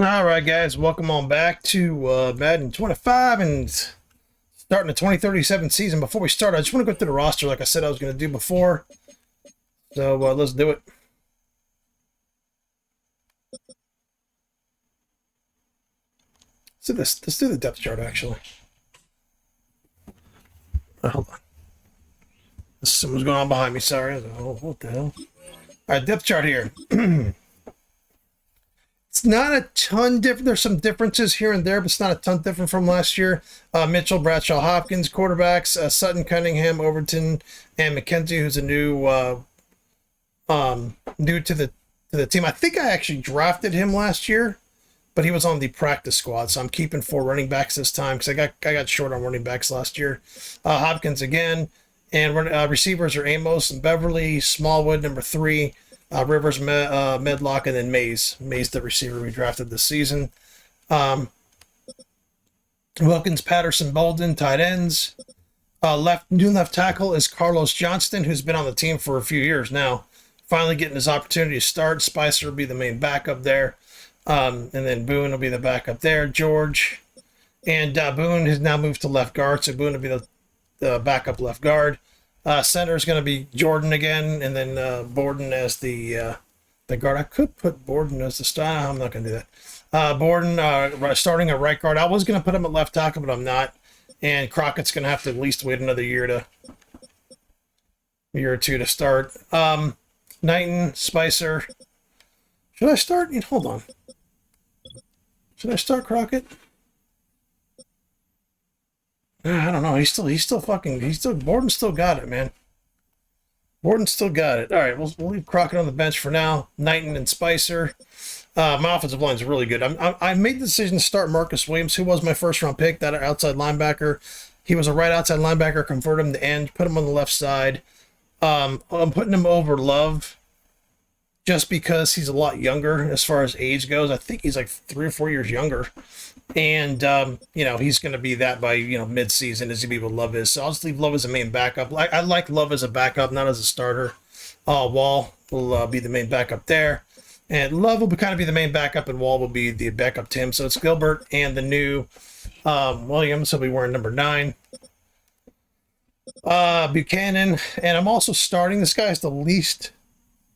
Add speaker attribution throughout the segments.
Speaker 1: All right, guys, welcome on back to Madden 25 and starting the 2037 season. Before we start, I just want to go through the roster like I said I was going to do before. So let's do it. Let's do the depth chart, actually. Hold on. Someone's going on behind me, sorry. Oh, what the hell? All right, depth chart here. It's not a ton different. There's some differences here and there, but it's not a ton different from last year. Mitchell, Bradshaw, Hopkins, quarterbacks. Sutton, Cunningham, Overton, and McKenzie, who's a new to the team. I think I actually drafted him last year, but he was on the practice squad, so I'm keeping 4 running backs this time because I got short on running backs last year. Hopkins again, and receivers are Amos and Beverly, Smallwood number 3. Rivers, Medlock, and then Mays. Mays, the receiver we drafted this season. Wilkins, Patterson, Bolden, tight ends. New left tackle is Carlos Johnston, who's been on the team for a few years now. Finally getting his opportunity to start. Spicer will be the main backup there. And then Boone will be the backup there. George. And Boone has now moved to left guard, so Boone will be the backup left guard. Center is going to be Jordan again, and then Borden as the guard. I could put Borden as the star. I'm not going to do that. Borden starting at right guard. I was going to put him at left tackle, but I'm not. And Crockett's going to have to at least wait another year or two to start. Knighton, Spicer. Should I start? Hold on. Should I start Crockett? I don't know. Borden's still got it, man. Borden's still got it. All right, we'll leave Crockett on the bench for now. Knighton and Spicer. My offensive line is really good. I made the decision to start Marcus Williams, who was my first-round pick, that outside linebacker. He was a right outside linebacker, convert him to end, put him on the left side. I'm putting him over Love just because he's a lot younger as far as age goes. I think he's like 3 or 4 years younger. And, he's going to be that by, mid-season as he what Love is. So I'll just leave Love as a main backup. I like Love as a backup, not as a starter. Wall will be the main backup there. And Love will kind of be the main backup, and Wall will be the backup to him. So it's Gilbert and the new Williams. He'll be wearing number 9. Buchanan. And I'm also starting. This guy's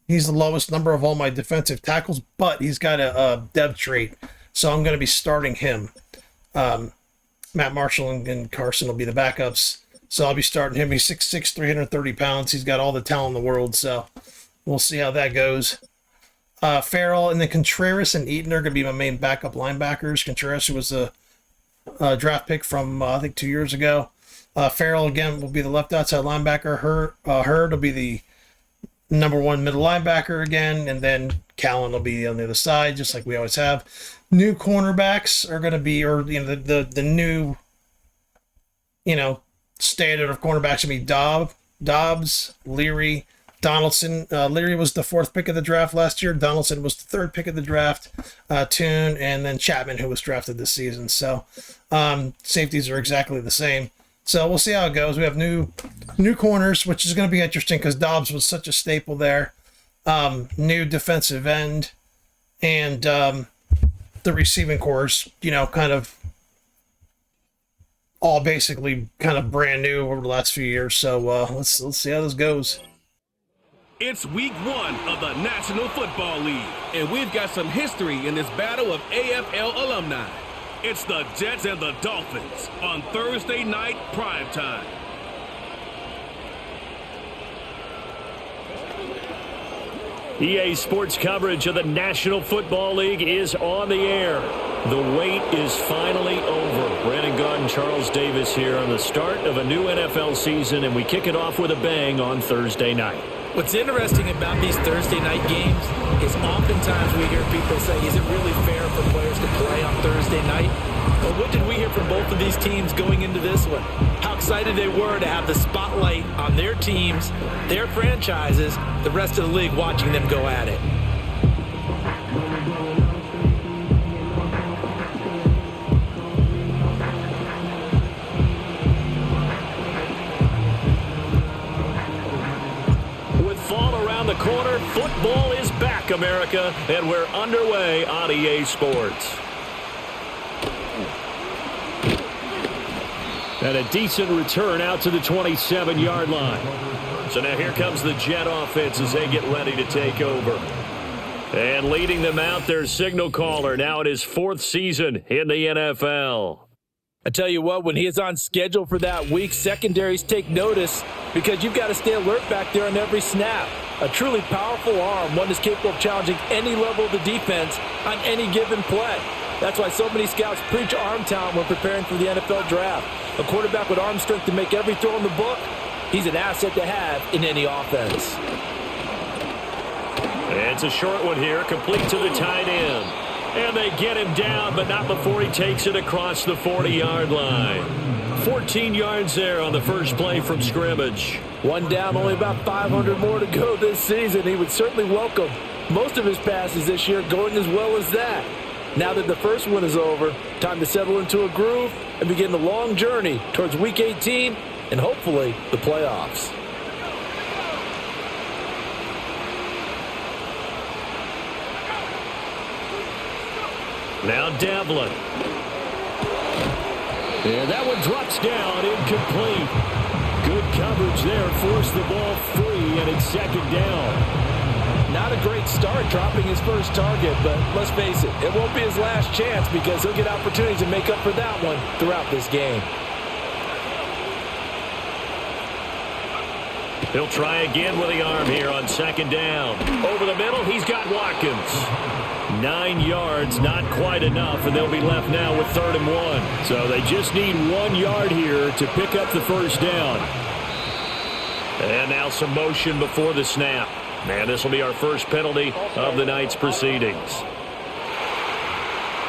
Speaker 1: he's the lowest number of all my defensive tackles, but he's got a dev trait. So I'm going to be starting him. Matt Marshall and Carson will be the backups. So I'll be starting him. He's 6'6", 330 pounds. He's got all the talent in the world. So we'll see how that goes. Farrell and then Contreras and Eaton are going to be my main backup linebackers. Contreras, who was a draft pick from, I think, 2 years ago. Farrell, again, will be the left outside linebacker. Hurd will be the number 1 middle linebacker again. And then Callan will be on the other side, just like we always have. New cornerbacks are going to be, the new, standard of cornerbacks will be Dobbs, Leary, Donaldson. Leary was the 4th pick of the draft last year. Donaldson was the 3rd pick of the draft. Toon, and then Chapman, who was drafted this season. So safeties are exactly the same. So we'll see how it goes. We have new corners, which is going to be interesting because Dobbs was such a staple there. New defensive end, and the receiving course, kind of all basically kind of brand new over the last few years. So let's see how this goes.
Speaker 2: It's week 1 of the National Football League, and we've got some history in this battle of AFL alumni. It's the Jets and the Dolphins on Thursday night primetime.
Speaker 3: EA Sports coverage of the National Football League is on the air. The wait is finally over. Brandon Gaudin, Charles Davis here on the start of a new NFL season, and we kick it off with a bang on Thursday night.
Speaker 4: What's interesting about these Thursday night games is oftentimes we hear people say, is it really fair for players to play on Thursday night? But what did we hear from both of these teams going into this one? How excited they were to have the spotlight on their teams, their franchises, the rest of the league watching them go at it.
Speaker 3: With fall around the corner, football is back back, America, and we're underway on EA Sports. And a decent return out to the 27-yard line. So now here comes the Jet offense as they get ready to take over. And leading them out, their signal caller, now in his 4th season in the NFL.
Speaker 4: I tell you what, when he is on schedule for that week, secondaries take notice because you've got to stay alert back there on every snap. A truly powerful arm, one that's capable of challenging any level of the defense on any given play. That's why so many scouts preach arm talent when preparing for the NFL draft. A quarterback with arm strength to make every throw in the book, he's an asset to have in any offense.
Speaker 3: It's a short one here, complete to the tight end. And they get him down, but not before he takes it across the 40-yard line. 14 yards there on the first play from scrimmage.
Speaker 4: One down, only about 500 more to go this season. He would certainly welcome most of his passes this year going as well as that. Now that the first one is over, time to settle into a groove and begin the long journey towards Week 18 and hopefully the playoffs.
Speaker 3: Now Devlin. And that one drops down, incomplete. Good coverage there, forced the ball free, and it's 2nd down.
Speaker 4: Not a great start dropping his first target, but let's face it, it won't be his last chance because he'll get opportunities to make up for that one throughout this game.
Speaker 3: He'll try again with the arm here on 2nd down. Over the middle, he's got Watkins. 9 yards, not quite enough, and they'll be left now with 3rd and 1. So they just need 1 yard here to pick up the first down. And now some motion before the snap. And this will be our first penalty of the night's proceedings.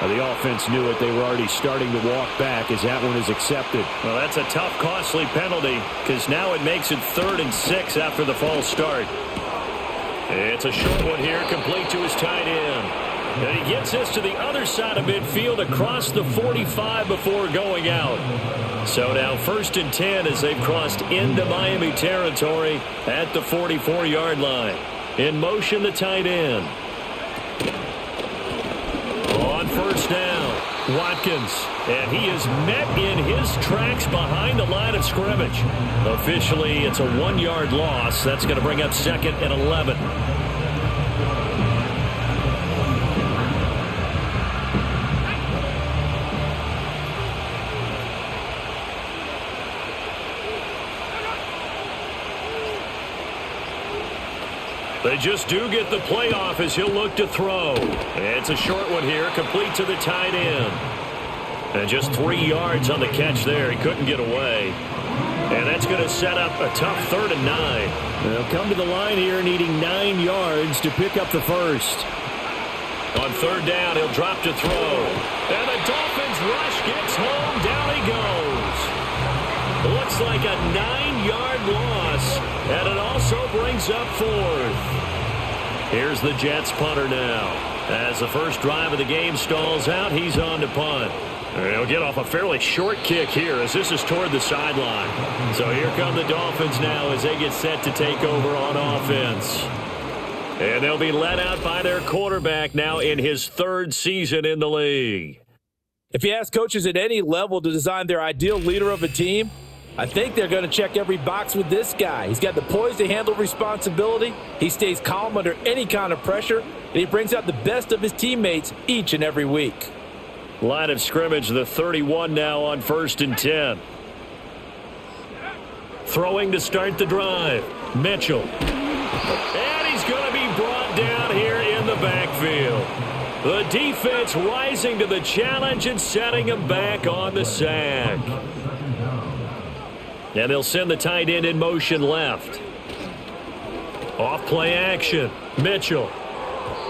Speaker 3: The offense knew it. They were already starting to walk back as that one is accepted. Well, that's a tough, costly penalty because now it makes it 3rd and 6 after the false start. It's a short one here, complete to his tight end. And he gets this to the other side of midfield across the 45 before going out. So now 1st and 10 as they've crossed into Miami territory at the 44-yard line. In motion, the tight end. On 1st down, Watkins. And he is met in his tracks behind the line of scrimmage. Officially, it's a 1-yard loss. That's going to bring up 2nd and 11. They just do get the playoff as he'll look to throw. It's a short one here, complete to the tight end. And just 3 yards on the catch there. He couldn't get away. And that's going to set up a tough 3rd and 9. They'll come to the line here needing 9 yards to pick up the first. On 3rd down, he'll drop to throw. And the Dolphins rush gets home. Down he goes. Looks like a 9-yard loss. And it also brings up 4th. Here's the Jets punter now. As the first drive of the game stalls out, he's on to punt. He'll get off a fairly short kick here as this is toward the sideline. So here come the Dolphins now as they get set to take over on offense. And they'll be led out by their quarterback now in his 3rd season in the league.
Speaker 4: If you ask coaches at any level to design their ideal leader of a team, I think they're going to check every box with this guy. He's got the poise to handle responsibility. He stays calm under any kind of pressure, and he brings out the best of his teammates each and every week.
Speaker 3: Line of scrimmage, the 31 now on 1st and 10. Throwing to start the drive. Mitchell. And he's going to be brought down here in the backfield. The defense rising to the challenge and setting him back on the sack. And they'll send the tight end in motion left. Off play action. Mitchell.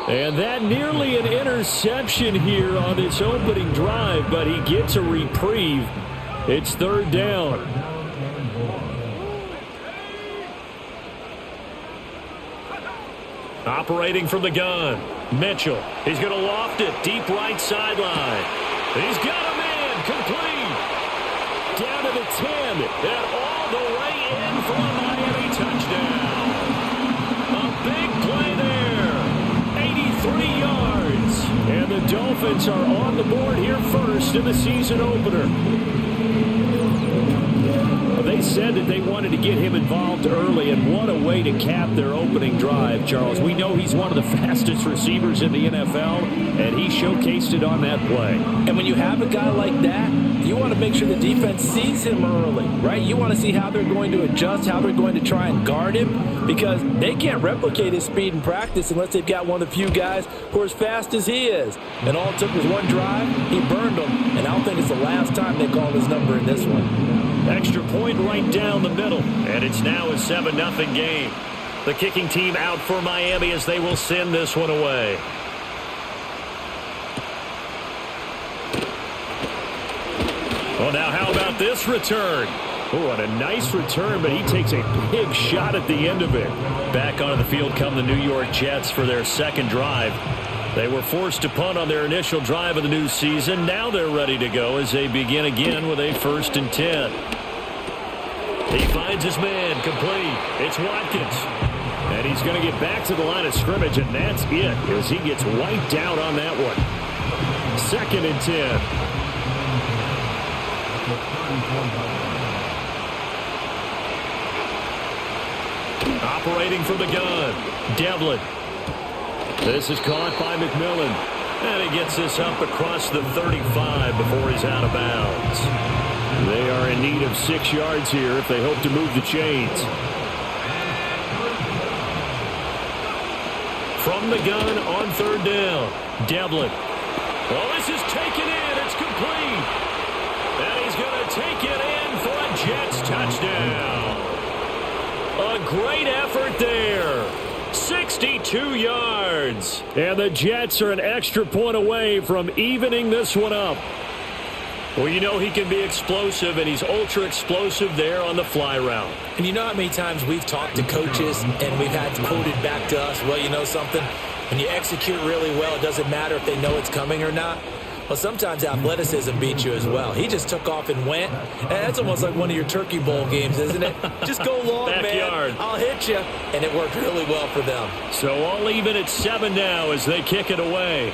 Speaker 3: And that nearly an interception here on this opening drive, but he gets a reprieve. It's 3rd down. Operating from the gun. Mitchell. He's going to loft it deep right sideline. He's got him in. Complete. Down to the 10, and all the way in for a Miami touchdown. A big play there. A Dolphins are on the board here first in the season opener. They said that they wanted to get him involved early, and what a way to cap their opening drive, Charles. We know he's one of the fastest receivers in the NFL, and he showcased it on that play.
Speaker 4: And when you have a guy like that, you want to make sure the defense sees him early, right? You want to see how they're going to adjust, how they're going to try and guard him, because they can't replicate his speed in practice unless they've got one of the few guys who are as fast as he is. And all it took was one drive, he burned them, and I don't think it's the last time they called his number in this one.
Speaker 3: Extra point right down the middle, and it's now a 7-0 game. The kicking team out for Miami as they will send this one away. Well, now how about this return? Oh, and a nice return, but he takes a big shot at the end of it. Back onto the field come the New York Jets for their second drive. They were forced to punt on their initial drive of the new season. Now they're ready to go as they begin again with a 1st and 10. He finds his man complete. It's Watkins. And he's going to get back to the line of scrimmage, and that's it as he gets wiped out on that one. 2nd and 10. Operating from the gun, Devlin. This is caught by McMillan. And he gets this up across the 35 before he's out of bounds. They are in need of 6 yards here if they hope to move the chains. From the gun on 3rd down, Devlin. Well, this is taken in. It's complete. And he's going to take it in for a Jets touchdown. A great effort there. 62 yards. And the Jets are an extra point away from evening this one up. Well, you know he can be explosive, and he's ultra explosive there on the fly route.
Speaker 4: And you know how many times we've talked to coaches and we've had quoted back to us, well, you know something? When you execute really well, it doesn't matter if they know it's coming or not. Well, sometimes athleticism beats you as well. He just took off and went. And that's almost like one of your Turkey Bowl games, isn't it? Just go long,
Speaker 3: Backyard.
Speaker 4: man. I'll hit you. And it worked really well for them.
Speaker 3: So all even at 7 now as they kick it away.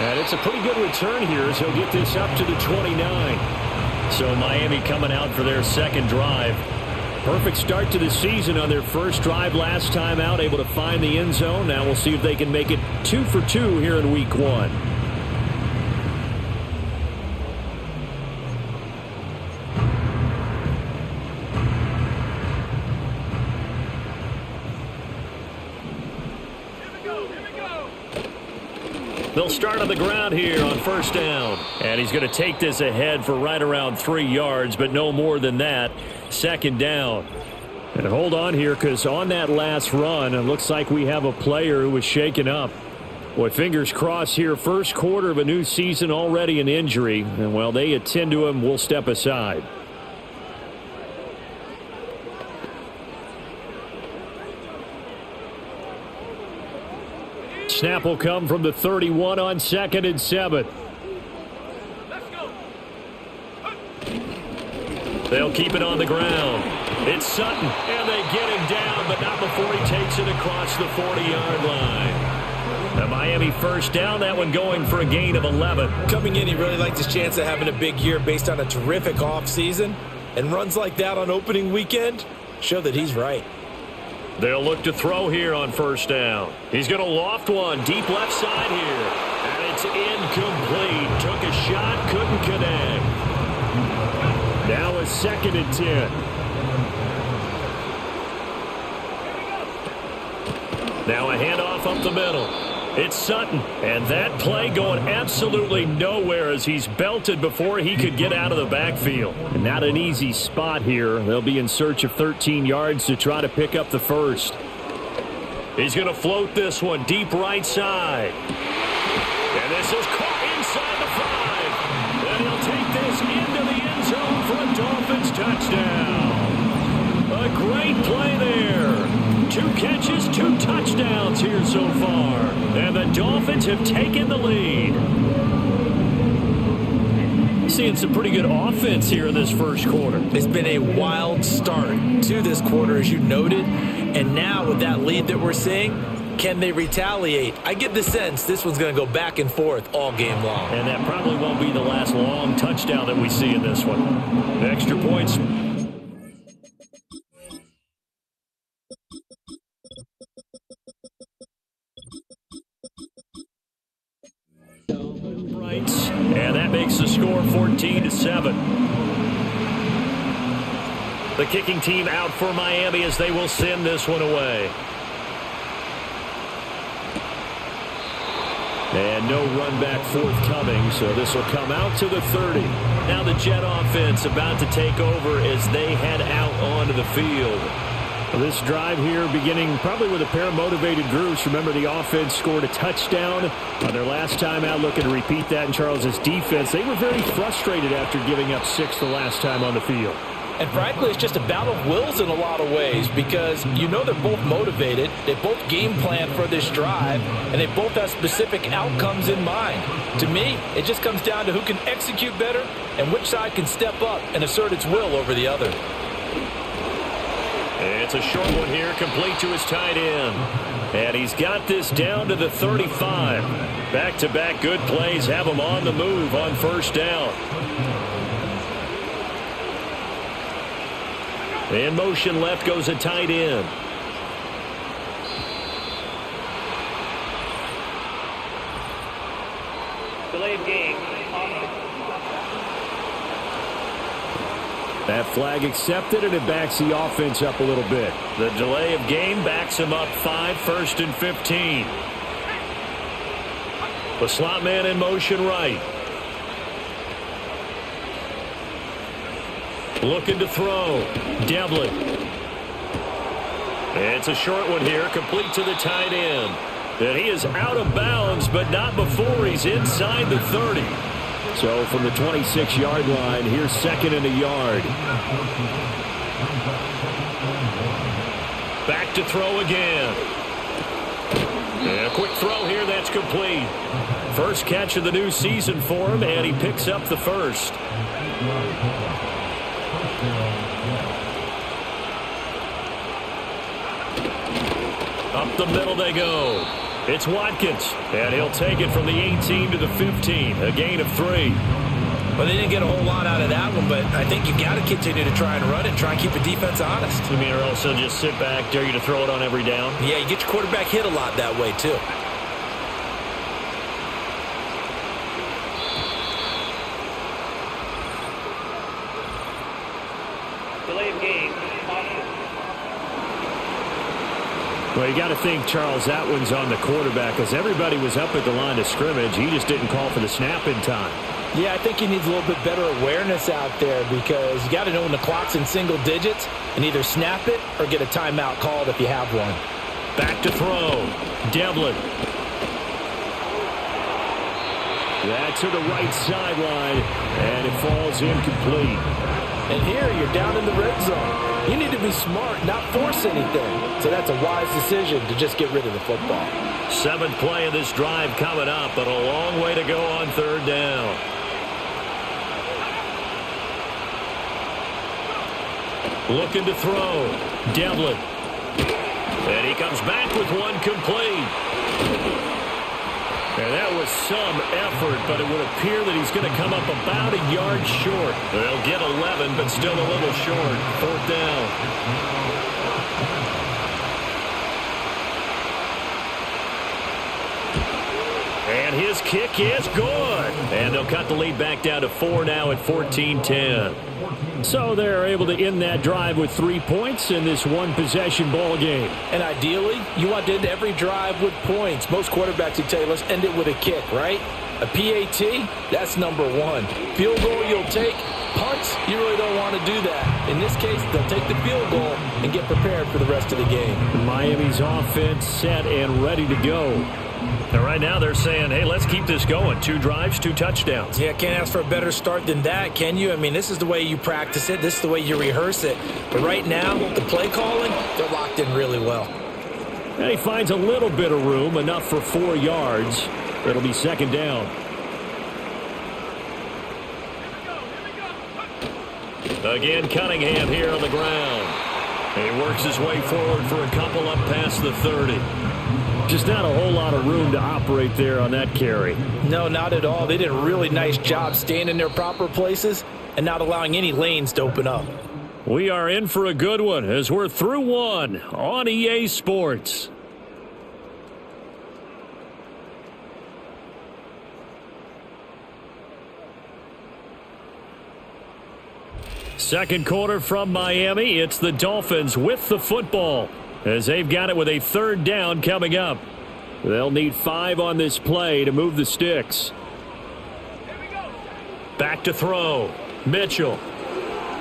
Speaker 3: And it's a pretty good return here as he'll get this up to the 29. So Miami coming out for their second drive. Perfect start to the season on their first drive last time out, able to find the end zone. Now we'll see if they can make it 2 for 2 here in week 1. They'll start on the ground here on 1st down. And he's going to take this ahead for right around 3 yards, but no more than that. 2nd down. And hold on here, because on that last run, it looks like we have a player who was shaken up. Boy, fingers crossed here. First quarter of a new season, already an injury. And while they attend to him, we'll step aside. Snap will come from the 31 on 2nd and 7. They'll keep it on the ground. It's Sutton, and they get him down, but not before he takes it across the 40-yard line. The Miami 1st down, that one going for a gain of 11.
Speaker 4: Coming in, he really liked his chance of having a big year based on a terrific offseason. And runs like that on opening weekend show that he's right.
Speaker 3: They'll look to throw here on 1st down. He's going to loft one deep left side here. And it's incomplete. Took a shot, couldn't connect. Now a 2nd and 10. Now a handoff up the middle. It's Sutton. And that play going absolutely nowhere as he's belted before he could get out of the backfield. And not an easy spot here. They'll be in search of 13 yards to try to pick up the first. He's going to float this one deep right side. And this is caught inside the 5. And he'll take this into the end zone for a Dolphins touchdown. A great play there. 2 catches, 2 touchdowns here so far. And the Dolphins have taken the lead. Seeing some pretty good offense here in this first quarter.
Speaker 4: It's been a wild start to this quarter, as you noted. And now with that lead that we're seeing, can they retaliate? I get the sense this one's going to go back and forth all game long.
Speaker 3: And that probably won't be the last long touchdown that we see in this one. Extra points. And that makes the score 14-7. The kicking team out for Miami as they will send this one away. And no run back forthcoming, so this will come out to the 30. Now the Jet offense about to take over as they head out onto the field. This drive here beginning probably with a pair of motivated groups. Remember, the offense scored a touchdown on their last time out, looking to repeat that in Charles's defense. They were very frustrated after giving up 6 the last time on the field.
Speaker 4: And frankly, it's just a battle of wills in a lot of ways because you know they're both motivated, they both game plan for this drive, and they both have specific outcomes in mind. To me, it just comes down to who can execute better and which side can step up and assert its will over the other.
Speaker 3: It's a short one here, complete to his tight end. And he's got this down to the 35. Back-to-back good plays have him on the move on first down. In motion left goes a tight end.
Speaker 5: Delayed game.
Speaker 3: That flag accepted, and it backs the offense up a little bit. The delay of game backs him up 5, 1st and 15. The slot man in motion right. Looking to throw. Devlin. It's a short one here, complete to the tight end. And he is out of bounds, but not before he's inside the 30. So from the 26-yard line, here's 2nd and a yard. Back to throw again. And a quick throw here, that's complete. First catch of the new season for him, and he picks up the first. Up the middle they go. It's Watkins, and he'll take it from the 18 to the 15, a gain of 3.
Speaker 4: Well, they didn't get a whole lot out of that one, but I think you've got to continue to try and run it and try and keep the defense honest.
Speaker 3: You mean, or also just sit back, dare you to throw it on every down?
Speaker 4: Yeah, you get your quarterback hit a lot that way, too.
Speaker 5: Delayed game.
Speaker 3: Well, you got to think, Charles, that one's on the quarterback as everybody was up at the line of scrimmage. He just didn't call for the snap in time.
Speaker 4: Yeah, I think he needs a little bit better awareness out there because you got to know when the clock's in single digits and either snap it or get a timeout called if you have one.
Speaker 3: Back to throw. Devlin. That to the right sideline, and it falls incomplete.
Speaker 4: And here you're down in the red zone. You need to be smart, not force anything. So that's a wise decision to just get rid of the football.
Speaker 3: 7th play of this drive coming up, but a long way to go on 3rd down. Looking to throw. Devlin. And he comes back with one complete. And that was some effort, but it would appear that he's going to come up about a yard short. They'll get 11, but still a little short. 4th down. And his kick is good. And they'll cut the lead back down to 4 now at 14-10. So they're able to end that drive with 3 points in this one-possession ball game.
Speaker 4: And ideally, you want to end every drive with points. Most quarterbacks would tell you, let's end it with a kick, right? A PAT, that's number 1. Field goal you'll take. Punts, you really don't want to do that. In this case, they'll take the field goal and get prepared for the rest of the game.
Speaker 3: Miami's offense set and ready to go. And right now they're saying, hey, let's keep this going. 2 drives, 2 touchdowns.
Speaker 4: Yeah, can't ask for a better start than that, can you? I mean, this is the way you practice it. This is the way you rehearse it. But right now, the play calling, they're locked in really well.
Speaker 3: And he finds a little bit of room, enough for 4 yards. It'll be 2nd down. Again, Cunningham here on the ground. He works his way forward for a couple up past the 30. Just not a whole lot of room to operate there on that carry.
Speaker 4: No, not at all. They did a really nice job staying in their proper places and not allowing any lanes to open up.
Speaker 3: We are in for a good one as we're through one on EA Sports. Second quarter from Miami. It's the Dolphins with the football as they've got it with a third down coming up. They'll need 5 on this play to move the sticks. Back to throw. Mitchell.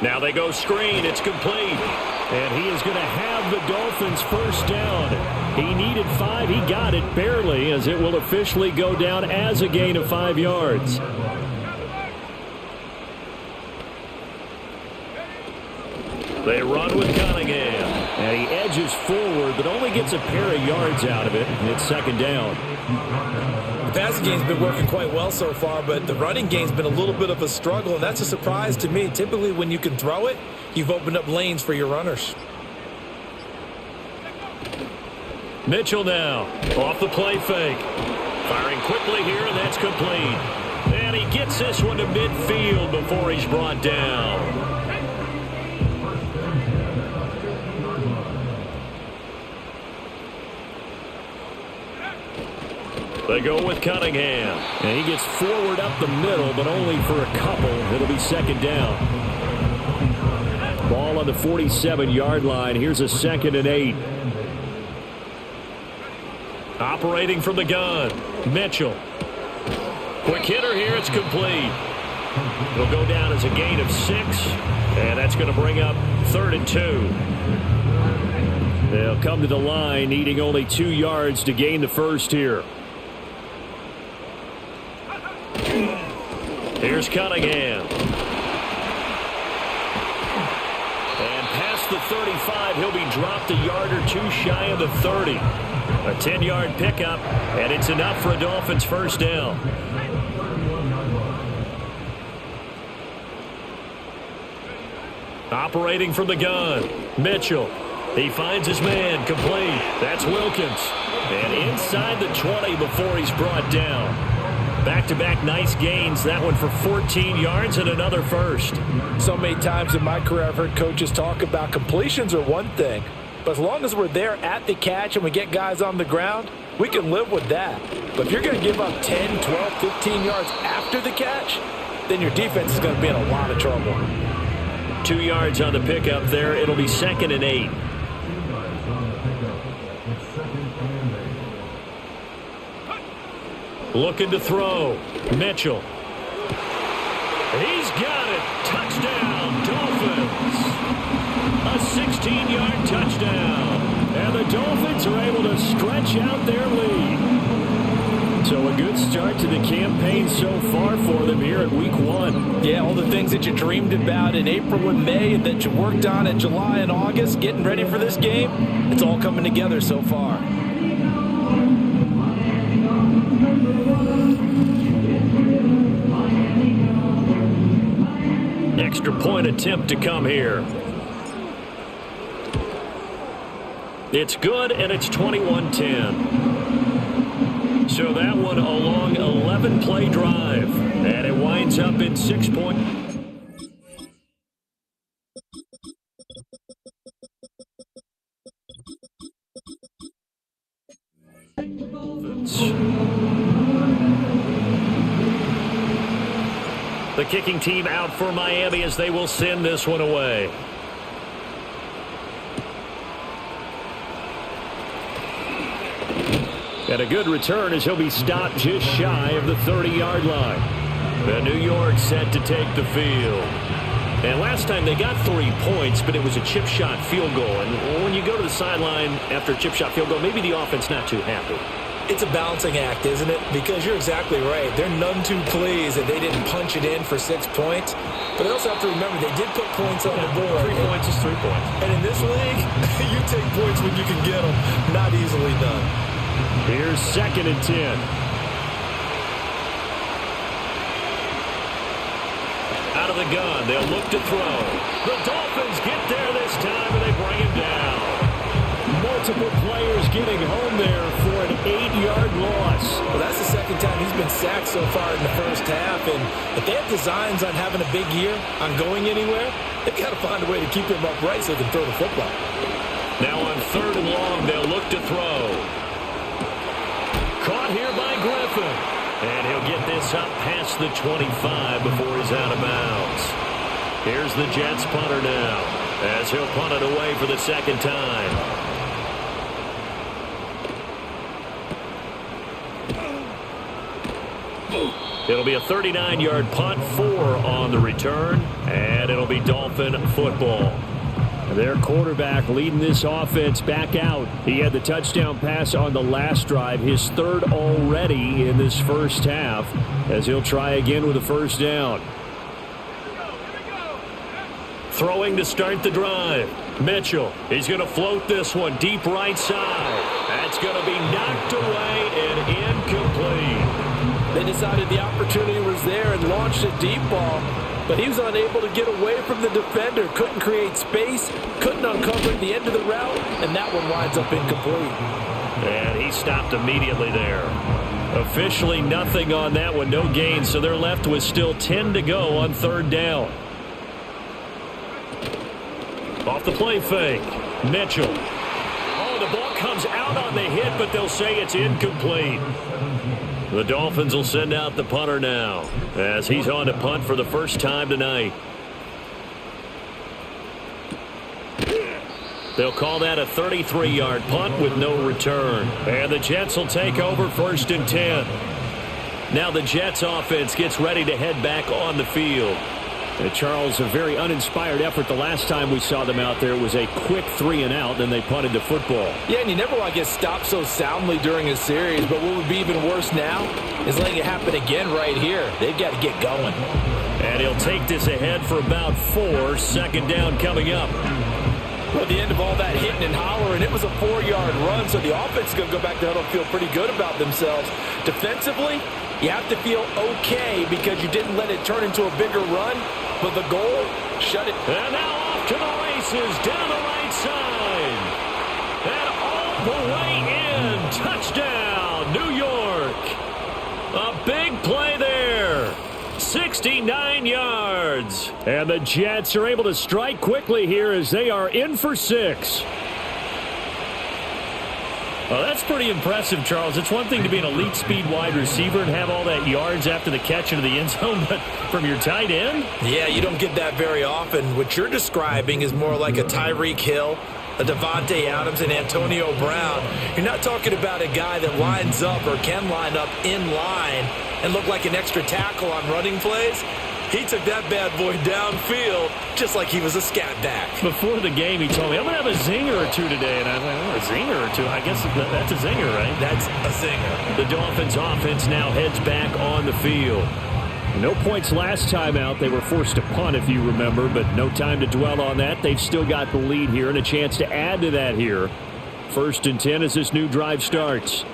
Speaker 3: Now they go screen. It's complete. And he is going to have the Dolphins first down. He needed 5. He got it barely as it will officially go down as a gain of 5 yards. They run with Cunningham. And he edges forward, but only gets a pair of yards out of it. And it's second down.
Speaker 4: The passing game's been working quite well so far, but the running game's been a little bit of a struggle, and that's a surprise to me. Typically, when you can throw it, you've opened up lanes for your runners.
Speaker 3: Mitchell now, off the play fake. Firing quickly here, and that's complete. And he gets this one to midfield before he's brought down. They go with Cunningham. And he gets forward up the middle, but only for a couple. It'll be second down. Ball on the 47-yard line. Here's a 2nd and 8. Operating from the gun. Mitchell. Quick hitter here. It's complete. It'll go down as a gain of 6. And that's going to bring up 3rd and 2. They'll come to the line needing only 2 yards to gain the first here. Here's Cunningham. And past the 35, he'll be dropped a yard or 2 shy of the 30. A 10-yard pickup, and it's enough for a Dolphins first down. Operating from the gun, Mitchell. He finds his man, complete. That's Wilkins. And inside the 20 before he's brought down. Back-to-back nice gains. That one for 14 yards and another first.
Speaker 4: So many times in my career I've heard coaches talk about completions are one thing, but as long as we're there at the catch and we get guys on the ground, we can live with that. But if you're going to give up 10, 12, 15 yards after the catch, then your defense is going to be in a lot of trouble.
Speaker 3: 2 yards on the pickup there. It'll be 2nd and 8. Looking to throw. Mitchell. He's got it. Touchdown, Dolphins. A 16-yard touchdown. And the Dolphins are able to stretch out their lead. So a good start to the campaign so far for them here at Week 1.
Speaker 4: Yeah, all the things that you dreamed about in April and May and that you worked on in July and August, getting ready for this game, it's all coming together so far.
Speaker 3: Extra point attempt to come here. It's good, and it's 21-10. So that one a long 11-play drive, and it winds up in 6 points. The kicking team out for Miami as they will send this one away. And a good return as he'll be stopped just shy of the 30-yard line. The New York set to take the field. And last time they got 3 points, but it was a chip shot field goal. And when you go to the sideline after a chip shot field goal, maybe the offense not too happy.
Speaker 4: It's a balancing act, isn't it? Because you're exactly right. They're none too pleased that they didn't punch it in for 6 points. But they also have to remember they did put points on the board.
Speaker 3: 3 points is 3 points.
Speaker 4: And in this league, you take points when you can get them. Not easily done.
Speaker 3: Here's 2nd and 10. Out of the gun. They'll look to throw. The Dolphins get there this time, and they bring him down. Multiple players getting home there for an 8-yard loss.
Speaker 4: Well, that's the second time he's been sacked so far in the first half. And if they have designs on having a big year, on going anywhere, they've got to find a way to keep him upright so they can throw the football.
Speaker 3: Now on 3rd and long, they'll look to throw. Caught here by Griffin. And he'll get this up past the 25 before he's out of bounds. Here's the Jets punter now, as he'll punt it away for the second time. It'll be a 39-yard punt, 4 on the return, and it'll be Dolphin football. Their quarterback leading this offense back out. He had the touchdown pass on the last drive, his 3rd already in this first half, as he'll try again with a first down. Throwing to start the drive. Mitchell, he's going to float this one deep right side. That's going to be knocked away and incomplete.
Speaker 4: They decided the opportunity was there and launched a deep ball, but he was unable to get away from the defender. Couldn't create space, couldn't uncover at the end of the route, and that one winds up incomplete.
Speaker 3: And he stopped immediately there. Officially nothing on that one, no gain, so they're left with still 10 to go on 3rd down. Off the play fake, Mitchell. Oh, the ball comes out on the hit, but they'll say it's incomplete. The Dolphins will send out the punter now, as he's on to punt for the first time tonight. They'll call that a 33-yard punt with no return. And the Jets will take over 1st and 10. Now the Jets offense gets ready to head back on the field. Charles, a very uninspired effort the last time we saw them out there. It was a quick 3 and out, then they punted the football.
Speaker 4: Yeah, and you never want to get stopped so soundly during a series, but what would be even worse now is letting it happen again right here. They've got to get going.
Speaker 3: And he'll take this ahead for about 4. 2nd down coming up.
Speaker 4: Well, at the end of all that hitting and hollering, it was a 4-yard run, so the offense is going to go back there and feel pretty good about themselves. Defensively, you have to feel okay because you didn't let it turn into a bigger run. But the goal, shut it.
Speaker 3: And now off to the races, down the right side. And all the way in. Touchdown, New York. A big play there. 69 yards. And the Jets are able to strike quickly here as they are in for 6. Well, that's pretty impressive, Charles. It's one thing to be an elite speed wide receiver and have all that yards after the catch into the end zone, but from your tight end?
Speaker 4: Yeah, you don't get that very often. What you're describing is more like a Tyreek Hill, a Devontae Adams, and Antonio Brown. You're not talking about a guy that lines up or can line up in line and look like an extra tackle on running plays. He took that bad boy downfield just like he was a scat back.
Speaker 3: Before the game, he told me, I'm going to have a zinger or 2 today. And I was like, oh, a zinger or 2? I guess that's a zinger, right?
Speaker 4: That's a zinger.
Speaker 3: The Dolphins offense now heads back on the field. No points last time out. They were forced to punt, if you remember, but no time to dwell on that. They've still got the lead here and a chance to add to that here. 1st and 10 as this new drive starts.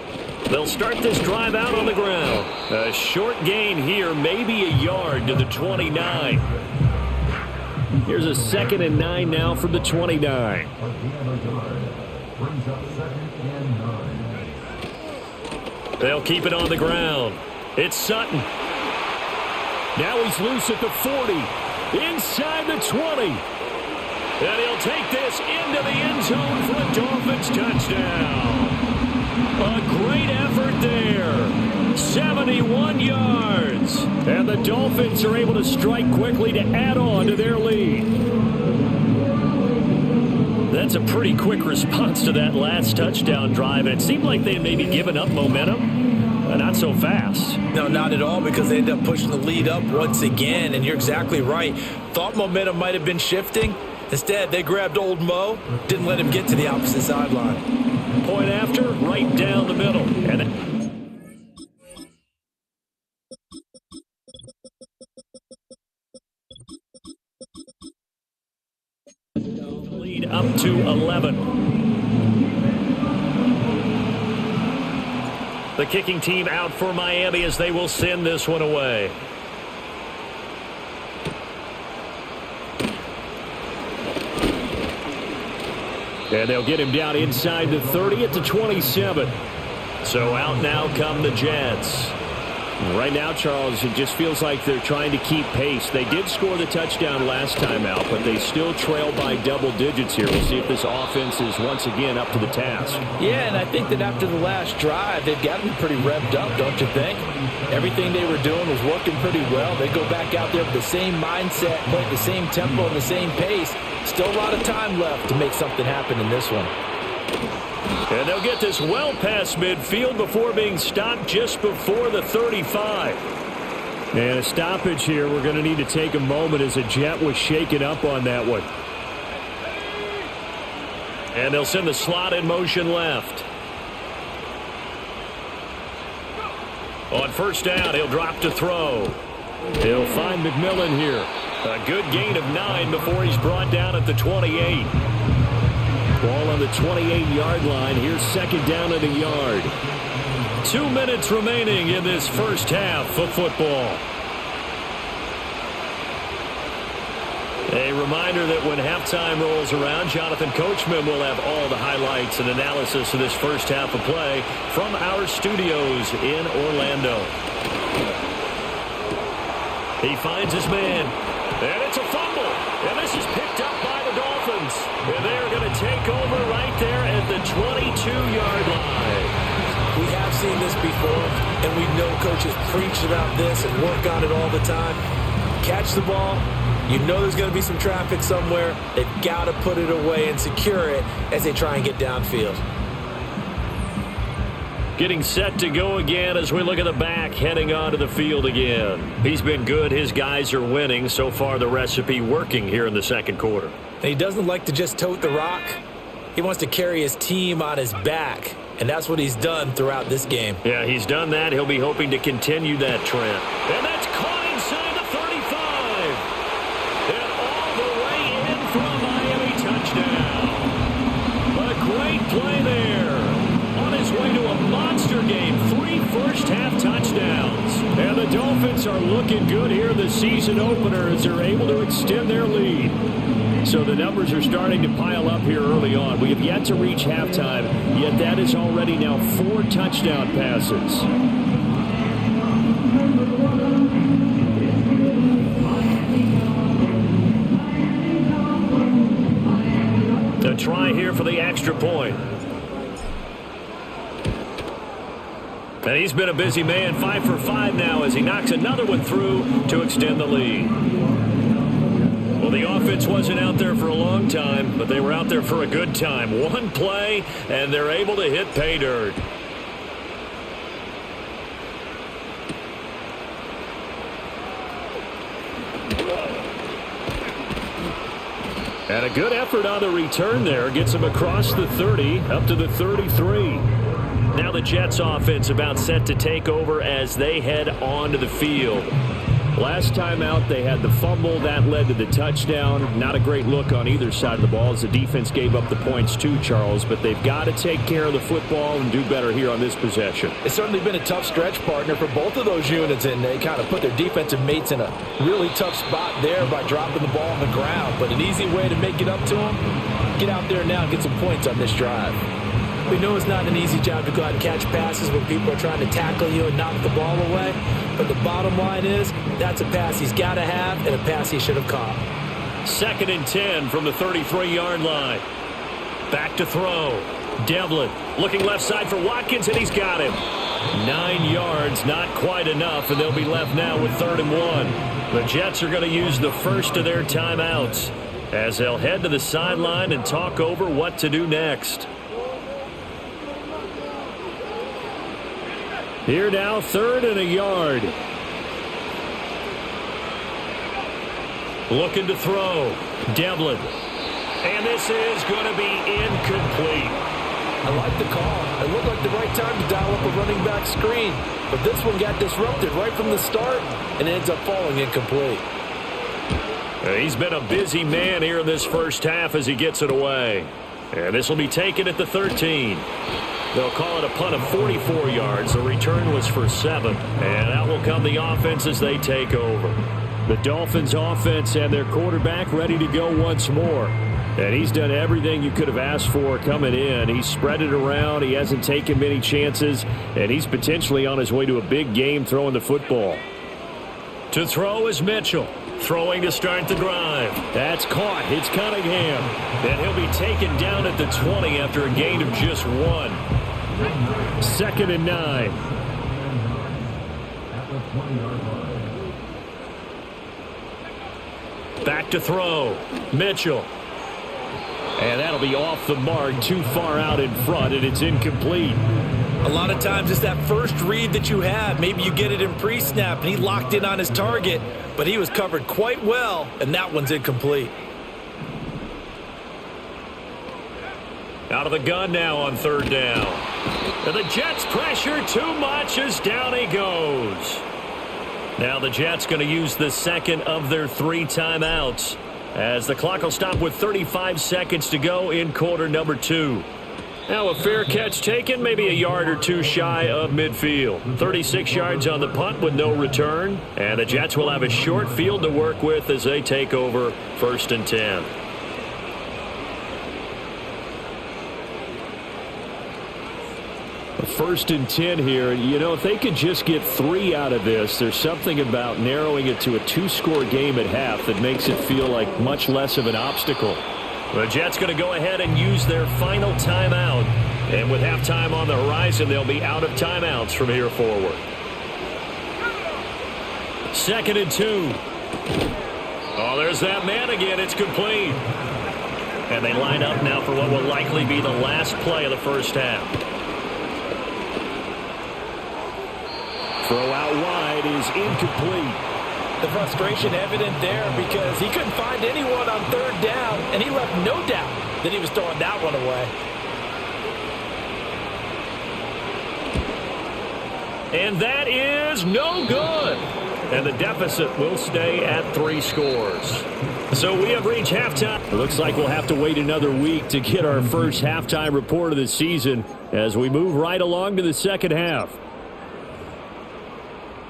Speaker 3: They'll start this drive out on the ground. A short gain here, maybe a yard to the 29. Here's a 2nd and 9 now from the 29. They'll keep it on the ground. It's Sutton. Now he's loose at the 40. Inside the 20. And he'll take this into the end zone for a Dolphins touchdown. A great effort there. 71 yards. And the Dolphins are able to strike quickly to add on to their lead. That's a pretty quick response to that last touchdown drive. And it seemed like they had maybe given up momentum. Not so fast.
Speaker 4: No, not at all, because they ended up pushing the lead up once again. And you're exactly right. Thought momentum might have been shifting. Instead, they grabbed old Mo, didn't let him get to the opposite sideline.
Speaker 3: Point after, right down the middle. And lead up to 11. The kicking team out for Miami as they will send this one away. And they'll get him down inside the 30 at the 27. So out now come the Jets. Right now, Charles, it just feels like they're trying to keep pace. They did score the touchdown last time out, but they still trail by double digits here. We'll see if this offense is once again up to the task.
Speaker 4: Yeah, and I think that after the last drive, they've got to be pretty revved up, don't you think? Everything they were doing was working pretty well. They go back out there with the same mindset, play at the same tempo and the same pace. Still a lot of time left to make something happen in this one.
Speaker 3: And they'll get this well past midfield before being stopped just before the 35. And a stoppage here. We're going to need to take a moment as a Jet was shaken up on that one. And they'll send the slot in motion left. On first down, he'll drop to throw. He'll find McMillan here. A good gain of 9 before he's brought down at the 28. Ball on the 28-yard line. Here's second down at a yard. 2 minutes remaining in this first half of football. A reminder that when halftime rolls around, Jonathan Coachman will have all the highlights and analysis of this first half of play from our studios in Orlando. He finds his man, and it's a fumble, and this is picked up by the Dolphins. And they're going to take over right there at the 22-yard line.
Speaker 4: We have seen this before, and we know coaches preach about this and work on it all the time. Catch the ball. You know there's going to be some traffic somewhere. They've got to put it away and secure it as they try and get downfield.
Speaker 3: Getting set to go again as we look at the back heading onto the field again. He's been good. His guys are winning. So far, the recipe working here in the second quarter.
Speaker 4: And he doesn't like to just tote the rock. He wants to carry his team on his back, and that's what he's done throughout this game.
Speaker 3: Yeah, he's done that. He'll be hoping to continue that trend. And that's caught inside the 35. And all the way in for a Miami touchdown. A great play there. On his way to a monster game. 3 first-half touchdowns. And the Dolphins are looking good here in the season opener as they're able to extend their lead. So the numbers are starting to pile up here early on. We have yet to reach halftime, yet that is already now 4 touchdown passes. A try here for the extra point. And he's been a busy man, 5 for 5 now as he knocks another one through to extend the lead. Well, the offense wasn't out there for a long time, but they were out there for a good time. One play, and they're able to hit pay dirt. And a good effort on the return there. Gets him across the 30, up to the 33. Now the Jets offense about set to take over as they head onto the field. Last time out, they had the fumble. That led to the touchdown. Not a great look on either side of the ball as the defense gave up the points too, Charles. But they've got to take care of the football and do better here on this possession.
Speaker 4: It's certainly been a tough stretch, partner, for both of those units, and they kind of put their defensive mates in a really tough spot there by dropping the ball on the ground. But an easy way to make it up to them, get out there now and get some points on this drive. We know it's not an easy job to go out and catch passes when people are trying to tackle you and knock the ball away. But the bottom line is, that's a pass he's got to have and a pass he should have caught.
Speaker 3: 2nd and 10 from the 33-yard line. Back to throw. Devlin looking left side for Watkins, and he's got him. 9 yards, not quite enough, and they'll be left now with 3rd and 1. The Jets are going to use the first of their timeouts as they'll head to the sideline and talk over what to do next. Here now, 3rd and a yard. Looking to throw. Devlin. And this is going to be incomplete.
Speaker 4: I like the call. It looked like the right time to dial up a running back screen. But this one got disrupted right from the start and ends up falling incomplete.
Speaker 3: He's been a busy man here in this first half as he gets it away. And this will be taken at the 13. They'll call it a punt of 44 yards. The return was for 7. And out will come the offense as they take over. The Dolphins offense and their quarterback ready to go once more. And he's done everything you could have asked for coming in. He's spread it around. He hasn't taken many chances. And he's potentially on his way to a big game throwing the football. To throw is Mitchell. Throwing to start the drive. That's caught. It's Cunningham. And he'll be taken down at the 20 after a gain of just 1. 2nd and 9. Back to throw. Mitchell. And that'll be off the mark, too far out in front, and it's incomplete.
Speaker 4: A lot of times it's that first read that you have. Maybe you get it in pre-snap, and he locked in on his target, but he was covered quite well, and that one's incomplete.
Speaker 3: Out of the gun now on 3rd down. And the Jets pressure too much as down he goes. Now the Jets going to use the second of their 3 timeouts, as the clock will stop with 35 seconds to go in quarter number 2. Now a fair catch taken, maybe a yard or 2 shy of midfield. 36 yards on the punt with no return. And the Jets will have a short field to work with as they take over 1st and 10. First and 10 here. You know, if they could just get 3 out of this, there's something about narrowing it to a 2-score game at half that makes it feel like much less of an obstacle. The Jets going to go ahead and use their final timeout. And with halftime on the horizon, they'll be out of timeouts from here forward. 2nd and 2. Oh, there's that man again. It's complete. And they line up now for what will likely be the last play of the first half. Throw out wide is incomplete.
Speaker 4: The frustration evident there because he couldn't find anyone on 3rd down, and he left no doubt that he was throwing that one away.
Speaker 3: And that is no good. And the deficit will stay at 3 scores. So we have reached halftime. It looks like we'll have to wait another week to get our first halftime report of the season as we move right along to the second half.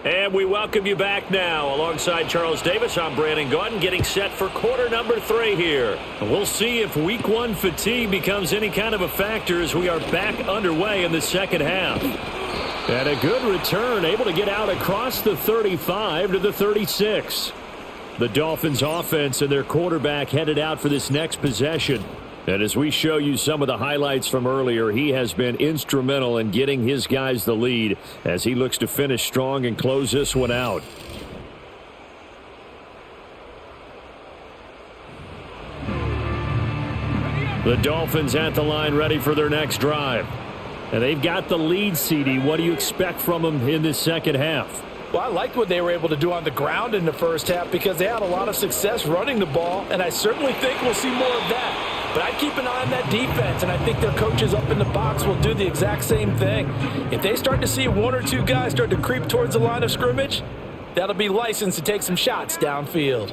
Speaker 3: And we welcome you back now. Alongside Charles Davis, I'm Brandon Gordon, getting set for quarter number 3 here. And we'll see if week 1 fatigue becomes any kind of a factor as we are back underway in the second half. And a good return, able to get out across the 35 to the 36. The Dolphins offense and their quarterback headed out for this next possession. And as we show you some of the highlights from earlier, he has been instrumental in getting his guys the lead as he looks to finish strong and close this one out. The Dolphins at the line ready for their next drive. And they've got the lead, CD. What do you expect from them in this second half?
Speaker 4: Well, I liked what they were able to do on the ground in the first half because they had a lot of success running the ball, and I certainly think we'll see more of that. But I'd keep an eye on that defense, and I think their coaches up in the box will do the exact same thing. If they start to see 1 or 2 guys start to creep towards the line of scrimmage, that'll be licensed to take some shots downfield.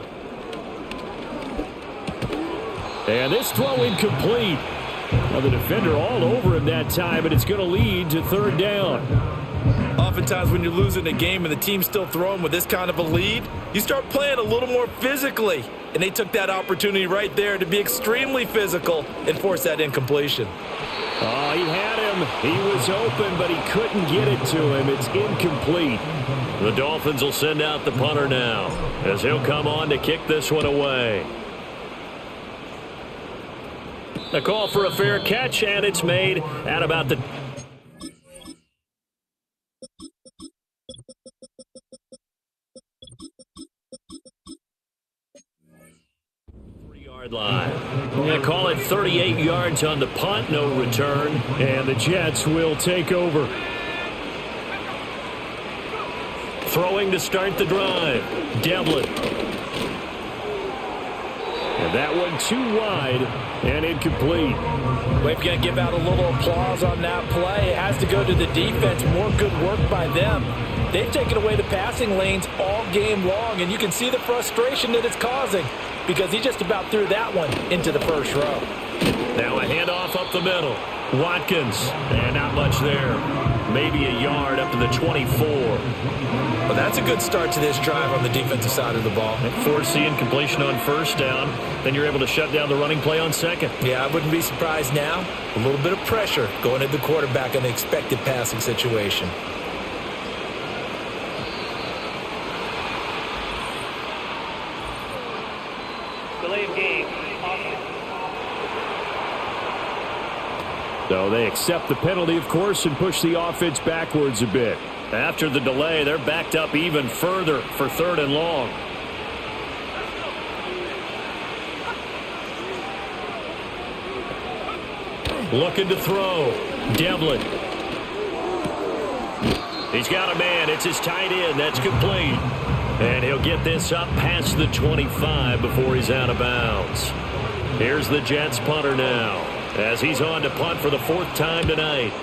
Speaker 3: And this throw incomplete. Well, the defender all over him that time, and it's going to lead to 3rd down.
Speaker 4: Oftentimes when you're losing a game and the team's still throwing with this kind of a lead, you start playing a little more physically. And they took that opportunity right there to be extremely physical and force that incompletion.
Speaker 3: Oh, he had him. He was open, but he couldn't get it to him. It's incomplete. The Dolphins will send out the punter now as he'll come on to kick this one away. A call for a fair catch, and it's made at about the 3-yard line. We're going to call it 38 yards on the punt, no return, and the Jets will take over. Throwing to start the drive, Devlin. And that one too wide and incomplete.
Speaker 4: We've got to give out a little applause on that play. It has to go to the defense. More good work by them. They've taken away the passing lanes all game long, and you can see the frustration that it's causing because he just about threw that one into the first row.
Speaker 3: Now a handoff up the middle. Watkins, and not much there. maybe a yard up to the 24.
Speaker 4: Well, that's a good start to this drive on the defensive side of the ball.
Speaker 3: Force the incompletion on first down. Then you're able to shut down the running play on second.
Speaker 4: Yeah, I wouldn't be surprised now. A little bit of pressure going at the quarterback in the expected passing situation.
Speaker 5: Delay of game.
Speaker 3: So they accept the penalty, of course, and push the offense backwards a bit. After the delay, they're backed up even further for 3rd and long. Looking to throw. Devlin. He's got a man. It's his tight end. That's complete. And he'll get this up past the 25 before he's out of bounds. Here's the Jets punter now, as he's on to punt for the 4th time tonight.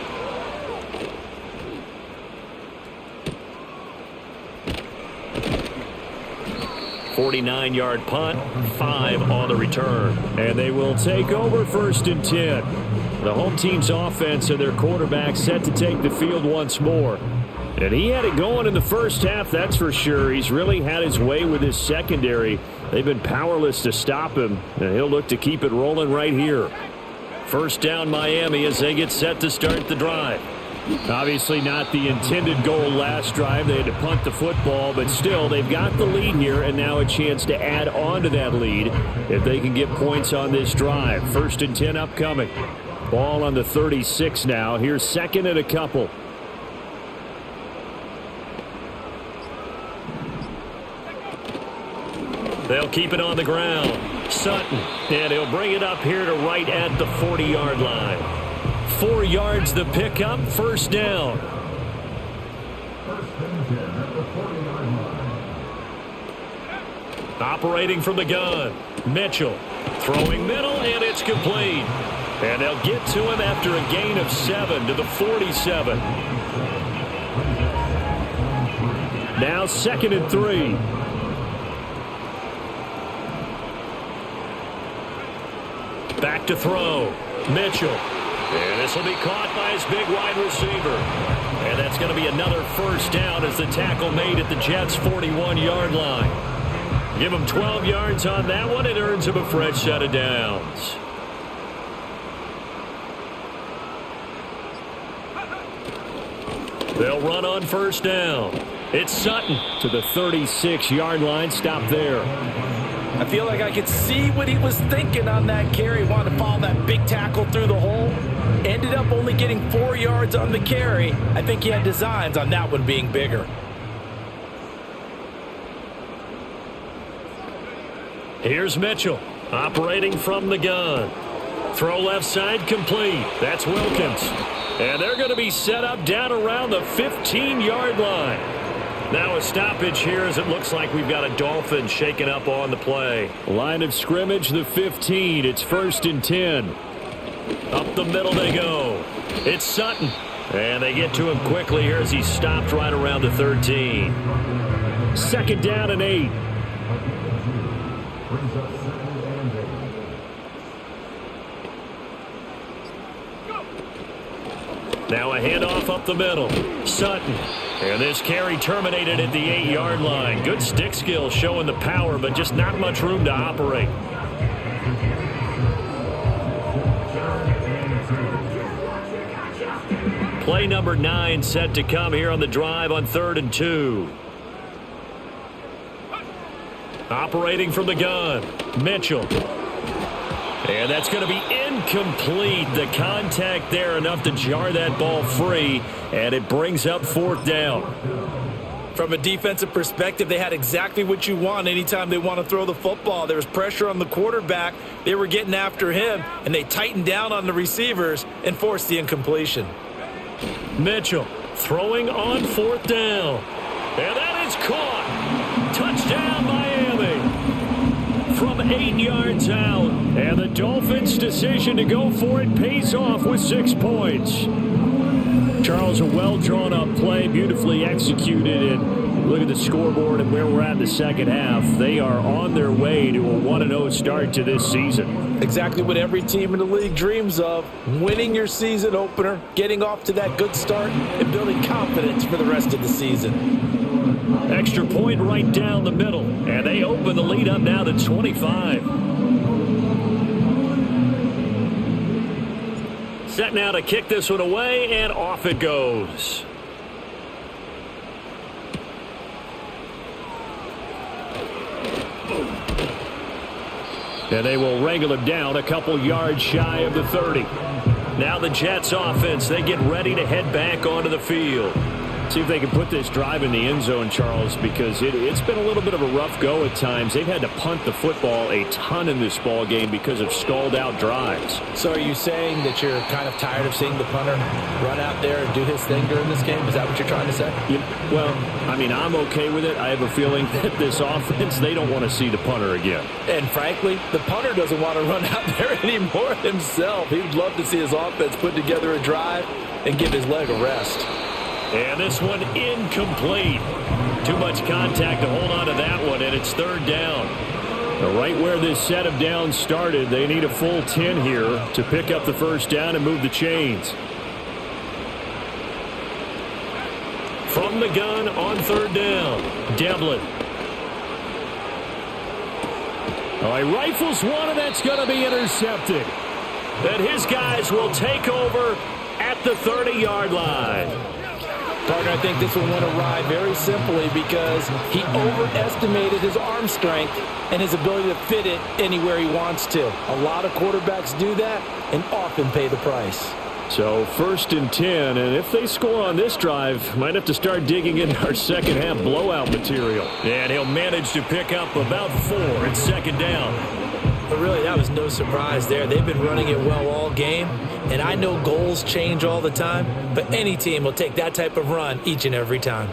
Speaker 3: .49-yard punt, 5 on the return. And they will take over 1st and 10. The home team's offense and their quarterback set to take the field once more. And he had it going in the first half, that's for sure. He's really had his way with his secondary. They've been powerless to stop him, and he'll look to keep it rolling right here. First down Miami as they get set to start the drive. Obviously not the intended goal last drive. They had to punt the football, but still they've got the lead here and now a chance to add on to that lead if they can get points on this drive. 1st and 10 upcoming. Ball on the 36 now. Here's 2nd and a couple. They'll keep it on the ground. Sutton, and he'll bring it up here to right at the 40-yard line. 4 yards the pickup, 1st down. Operating from the gun, Mitchell. Throwing middle, and it's complete. And they'll get to him after a gain of 7 to the 47. Now 2nd and 3. Back to throw. Mitchell. And this will be caught by his big wide receiver. And that's going to be another 1st down as the tackle made at the Jets' 41-yard line. Give him 12 yards on that one. It earns him a fresh set of downs. They'll run on 1st down. It's Sutton to the 36-yard line. Stop there.
Speaker 4: I feel like I could see what he was thinking on that carry. Wanted to follow that big tackle through the hole. Ended up only getting 4 yards on the carry. I think he had designs on that one being bigger.
Speaker 3: Here's Mitchell operating from the gun. Throw left side complete. That's Wilkins. And they're going to be set up down around the 15-yard line. Now a stoppage here as it looks like we've got a Dolphins shaking up on the play. Line of scrimmage, the 15. It's 1st and 10. Up the middle they go. It's Sutton. And they get to him quickly here as he stopped right around the 13. 2nd down and 8. Now a handoff up the middle. Sutton. And this carry terminated at the 8-yard line. Good stick skill showing the power, but just not much room to operate. Play number 9 set to come here on the drive on 3rd and 2. Operating from the gun, Mitchell. And that's going to be incomplete. The contact there enough to jar that ball free, and it brings up 4th down.
Speaker 4: From a defensive perspective, they had exactly what you want anytime they want to throw the football. There was pressure on the quarterback. They were getting after him, and they tightened down on the receivers and forced the incompletion.
Speaker 3: Mitchell throwing on 4th down. And that is caught. Touchdown, Miami. From 8 yards out. And the Dolphins' decision to go for it pays off with 6 points. Charles, a well-drawn-up play, beautifully executed, and Look at the scoreboard and where we're at in the second half. They are on their way to a 1-0 start to this season.
Speaker 4: Exactly what every team in the league dreams of. Winning your season opener, getting off to that good start, and building confidence for the rest of the season.
Speaker 3: Extra point right down the middle. And they open the lead up now to 25. Set now to kick this one away, and off it goes. And they will wrangle him down a couple yards shy of the 30. Now the Jets offense, they get ready to head back onto the field. See if they can put this drive in the end zone, Charles, because it's been a little bit of a rough go at times. They've had to punt the football a ton in this ball game because of stalled-out drives.
Speaker 4: So are you saying that you're kind of tired of seeing the punter run out there and do his thing during this game? Is that what you're trying to say?
Speaker 3: Well, I mean, I'm okay with it. I have a feeling that this offense, they don't want to see the punter again.
Speaker 4: And frankly, the punter doesn't want to run out there anymore himself. He'd love to see his offense put together a drive and give his leg a rest.
Speaker 3: And this one incomplete. Too much contact to hold on to that one, and it's third down. Right where this set of downs started, they need a full 10 here to pick up the first down and move the chains. From the gun on third down, Devlin. Oh, he rifles one, and that's going to be intercepted. Then his guys will take over at the 30-yard line.
Speaker 4: Partner, I think this one went awry very simply because he overestimated his arm strength and his ability to fit it anywhere he wants to. A lot of quarterbacks do that and often pay the price.
Speaker 3: So first and 10, and if they score on this drive, might have to start digging into our second half blowout material. And he'll manage to pick up about 4 at second down.
Speaker 4: But really, that was no surprise there. They've been running it well all game, and I know goals change all the time, but any team will take that type of run each and every time.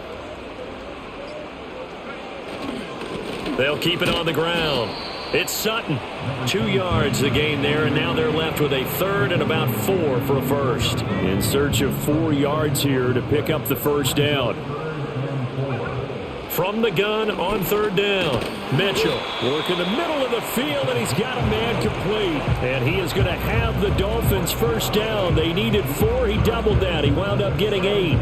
Speaker 3: They'll keep it on the ground. It's Sutton. 2 yards the gain there, and now they're left with a third and about 4 for a first. In search of 4 yards here to pick up the first down. From the gun on third down, Mitchell working the middle of the field, and he's got a man complete. And he is going to have the Dolphins first down. They needed 4. He doubled that. He wound up getting 8.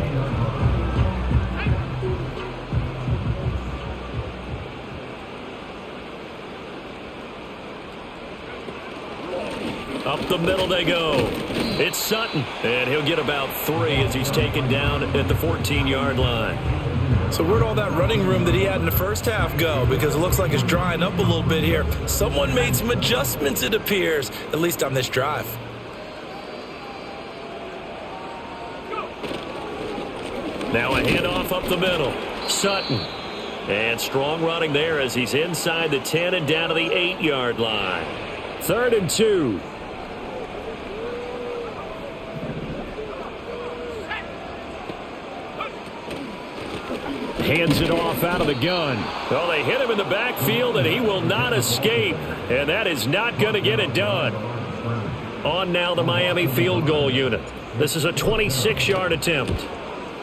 Speaker 3: Up the middle they go. It's Sutton, and he'll get about 3 as he's taken down at the 14-yard line.
Speaker 4: So where'd all that running room that he had in the first half go? Because it looks like it's drying up a little bit here. Someone made some adjustments, it appears, at least on this drive.
Speaker 3: Now a handoff up the middle. Sutton. And strong running there as he's inside the 10 and down to the 8-yard line. 3rd and 2. Hands it off out of the gun. Well, they hit him in the backfield, and he will not escape. And that is not going to get it done. On now the Miami field goal unit. This is a 26-yard attempt.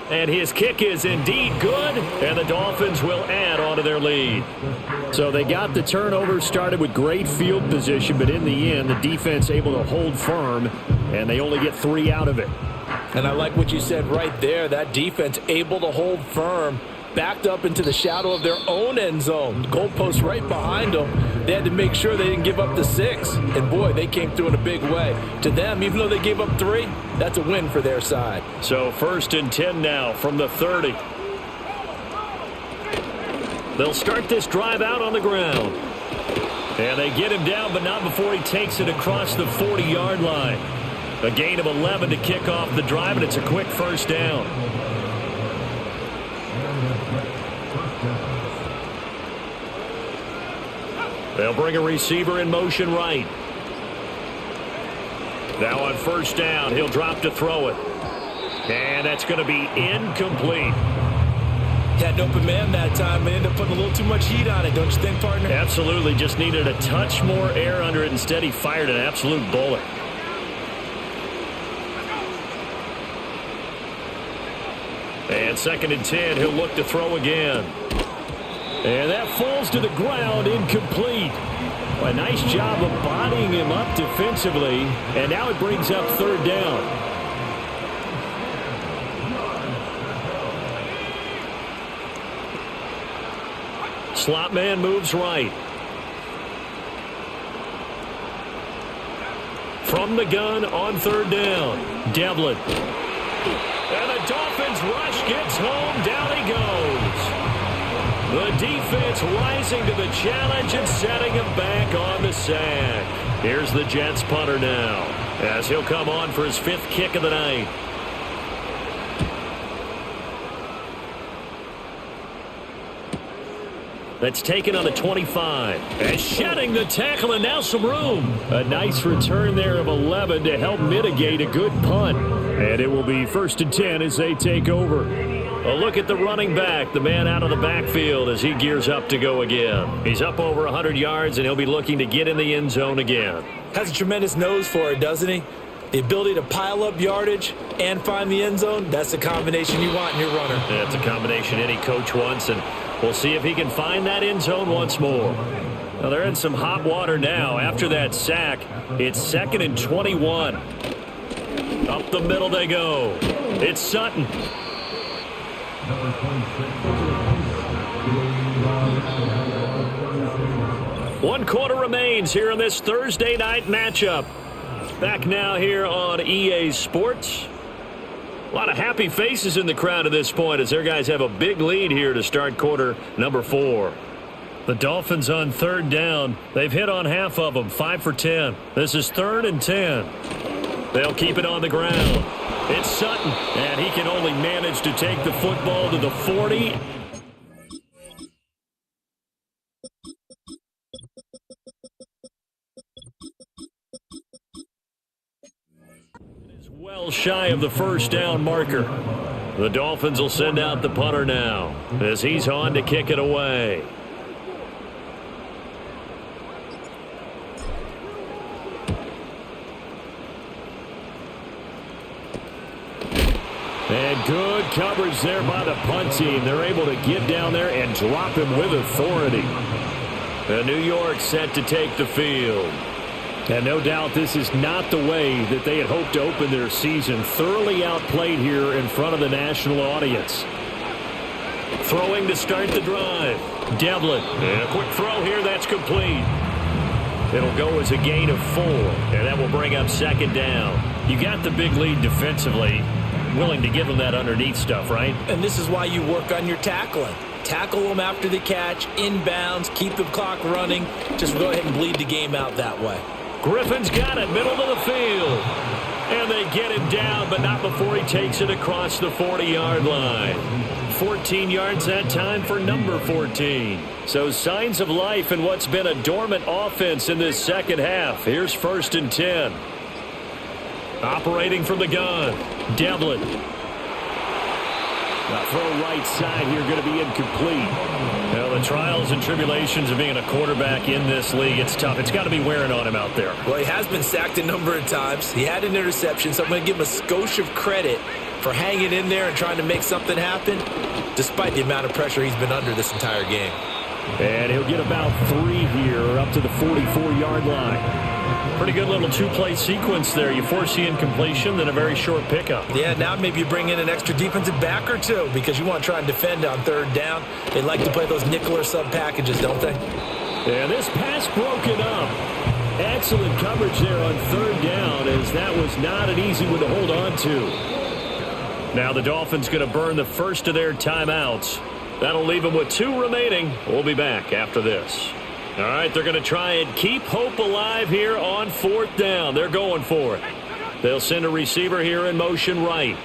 Speaker 3: And his kick is indeed good, and the Dolphins will add on to their lead. So they got the turnover started with great field position, but in the end, the defense able to hold firm, and they only get 3 out of it.
Speaker 4: And I like what you said right there. That defense able to hold firm, backed up into the shadow of their own end zone. Goalpost right behind them. They had to make sure they didn't give up the 6. And, boy, they came through in a big way. To them, even though they gave up 3, that's a win for their side.
Speaker 3: So 1st and 10 now from the 30. They'll start this drive out on the ground. And they get him down, but not before he takes it across the 40-yard line. A gain of 11 to kick off the drive, and it's a quick first down. They'll bring a receiver in motion right. Now on first down, he'll drop to throw it. And that's going to be incomplete.
Speaker 4: Had an open man that time. They ended up putting a little too much heat on it, don't you think, partner?
Speaker 3: Absolutely. Just needed a touch more air under it. Instead, he fired an absolute bullet. And 2nd and 10, he'll look to throw again. And that falls to the ground, incomplete. A nice job of bodying him up defensively, and now it brings up 3rd down. Slot man moves right. From the gun on 3rd down, Devlin. And the Dolphins rush gets home. Down he goes. The defense rising to the challenge and setting him back on the sack. Here's the Jets punter now, as he'll come on for his 5th kick of the night. That's taken on the 25. And shedding the tackle, and now some room. A nice return there of 11 to help mitigate a good punt. And it will be 1st and 10 as they take over. A look at the running back, the man out of the backfield as he gears up to go again. He's up over 100 yards, and he'll be looking to get in the end zone again.
Speaker 4: Has a tremendous nose for it, doesn't he? The ability to pile up yardage and find the end zone, that's the combination you want in your runner.
Speaker 3: That's a combination any coach wants, and we'll see if he can find that end zone once more. Now they're in some hot water now. After that sack, it's 2nd and 21. Up the middle they go. It's Sutton. One quarter remains here in this Thursday night matchup. Back now here on EA Sports. A lot of happy faces in the crowd at this point as their guys have a big lead here to start quarter number 4. The Dolphins on 3rd down. They've hit on half of them, 5 for 10. This is 3rd and 10. They'll keep it on the ground. It's Sutton, and he can only manage to take the football to the 40. Well shy of the 1st down marker. The Dolphins will send out the punter now as he's on to kick it away. And good coverage there by the punt team. They're able to get down there and drop him with authority. And New York set to take the field. And no doubt this is not the way that they had hoped to open their season. Thoroughly outplayed here in front of the national audience. Throwing to start the drive. Devlin. And a quick throw here. That's complete. It'll go as a gain of 4. And that will bring up 2nd down. You got the big lead defensively. Willing to give them that underneath stuff, right?
Speaker 4: And this is why you work on your tackling. Tackle them after the catch, inbounds, keep the clock running. Just go ahead and bleed the game out that way.
Speaker 3: Griffin's got it, middle of the field. And they get him down, but not before he takes it across the 40-yard line. 14 yards that time for number 14. So signs of life in what's been a dormant offense in this second half. Here's 1st and 10. Operating from the gun, Devlin. Now throw right side here, going to be incomplete. Now the trials and tribulations of being a quarterback in this league, it's tough. It's got to be wearing on him out there.
Speaker 4: Well, he has been sacked a number of times. He had an interception, so I'm going to give him a skosh of credit for hanging in there and trying to make something happen, despite the amount of pressure he's been under this entire game.
Speaker 3: And he'll get about 3 here up to the 44-yard line. Pretty good little 2-play sequence there. You force the incompletion, then a very short pickup.
Speaker 4: Yeah, now maybe you bring in an extra defensive back or 2 because you want to try and defend on 3rd down. They like to play those nickel or sub packages, don't they?
Speaker 3: And this pass broken up. Excellent coverage there on 3rd down, as that was not an easy one to hold on to. Now the Dolphins going to burn the first of their timeouts. That'll leave them with 2 remaining. We'll be back after this. All right, they're going to try and keep hope alive here on 4th down. They're going for it. They'll send a receiver here in motion right.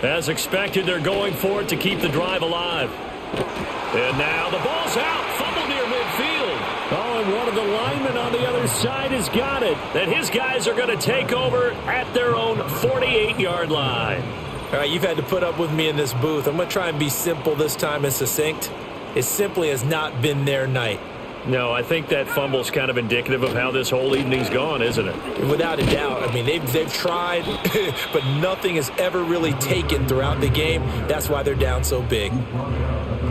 Speaker 3: As expected, they're going for it to keep the drive alive. And now the ball's out. Fumble near midfield. Oh, and one of the linemen on the other side has got it. And his guys are going to take over at their own 48-yard line.
Speaker 4: All right, you've had to put up with me in this booth. I'm going to try and be simple this time and succinct. It simply has not been their night.
Speaker 3: No, I think that fumble's kind of indicative of how this whole evening's gone, isn't it?
Speaker 4: Without a doubt. I mean, they've tried, but nothing has ever really taken throughout the game. That's why they're down so big.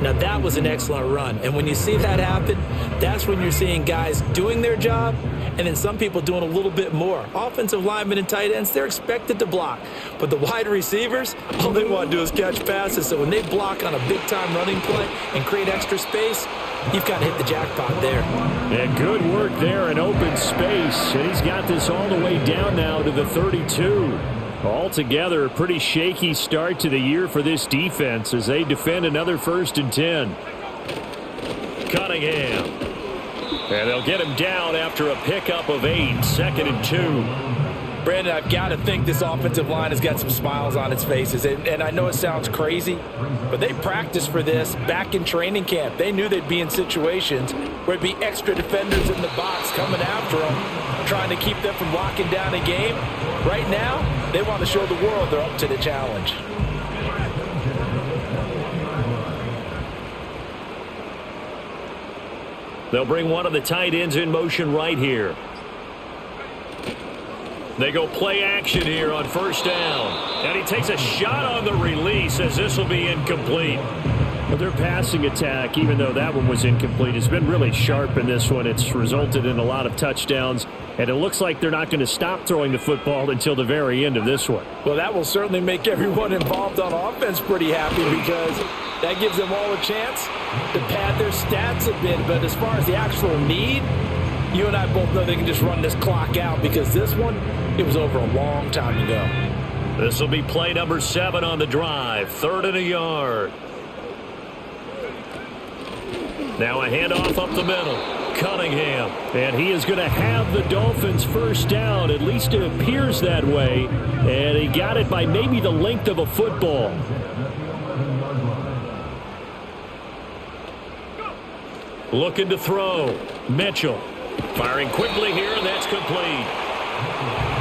Speaker 4: Now, that was an excellent run. And when you see that happen, that's when you're seeing guys doing their job and then some people doing a little bit more. Offensive linemen and tight ends, they're expected to block. But the wide receivers, all they want to do is catch passes. So when they block on a big-time running play and create extra space, you've got to hit the jackpot there.
Speaker 3: And good work there in open space. And he's got this all the way down now to the 32. Altogether, a pretty shaky start to the year for this defense as they defend another 1st and 10. Cunningham. And they'll get him down after a pickup of 8, 2nd and 2.
Speaker 4: Brandon, I've got to think this offensive line has got some smiles on its faces. And I know it sounds crazy, but they practiced for this back in training camp. They knew they'd be in situations where it'd be extra defenders in the box coming after them, trying to keep them from locking down a game. Right now, they want to show the world they're up to the challenge.
Speaker 3: They'll bring one of the tight ends in motion right here. They go play action here on 1st down. And he takes a shot on the release as this will be incomplete. But their passing attack, even though that one was incomplete, has been really sharp in this one. It's resulted in a lot of touchdowns. And it looks like they're not going to stop throwing the football until the very end of this one.
Speaker 4: Well, that will certainly make everyone involved on offense pretty happy because that gives them all a chance to pad their stats a bit. But as far as the actual need, you and I both know they can just run this clock out because this one, it was over a long time ago.
Speaker 3: This will be play number 7 on the drive. 3rd and a yard. Now a handoff up the middle. Cunningham. And he is going to have the Dolphins 1st down. At least it appears that way. And he got it by maybe the length of a football. Looking to throw. Mitchell. Firing quickly here, and that's complete.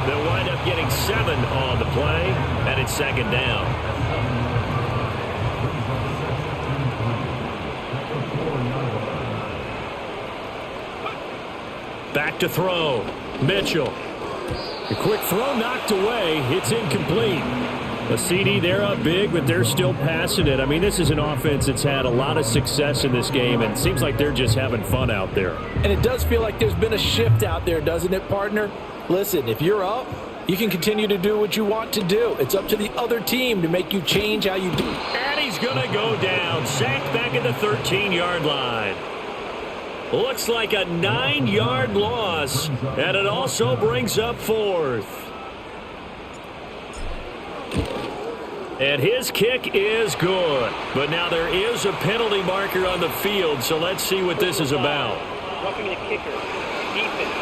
Speaker 3: They'll wind up getting 7 on the play, and it's 2nd down. Back to throw. Mitchell. A quick throw knocked away. It's incomplete. A CD, they're up big, but they're still passing it. I mean, this is an offense that's had a lot of success in this game, and it seems like they're just having fun out there.
Speaker 4: And it does feel like there's been a shift out there, doesn't it, partner? Listen, if you're up, you can continue to do what you want to do. It's up to the other team to make you change how you do.
Speaker 3: And he's going to go down. Sacked back at the 13-yard line. Looks like a 9-yard loss, and it also brings up 4th. And his kick is good. But now there is a penalty marker on the field, so let's see what this is about.
Speaker 5: Roughing the kicker. Defense.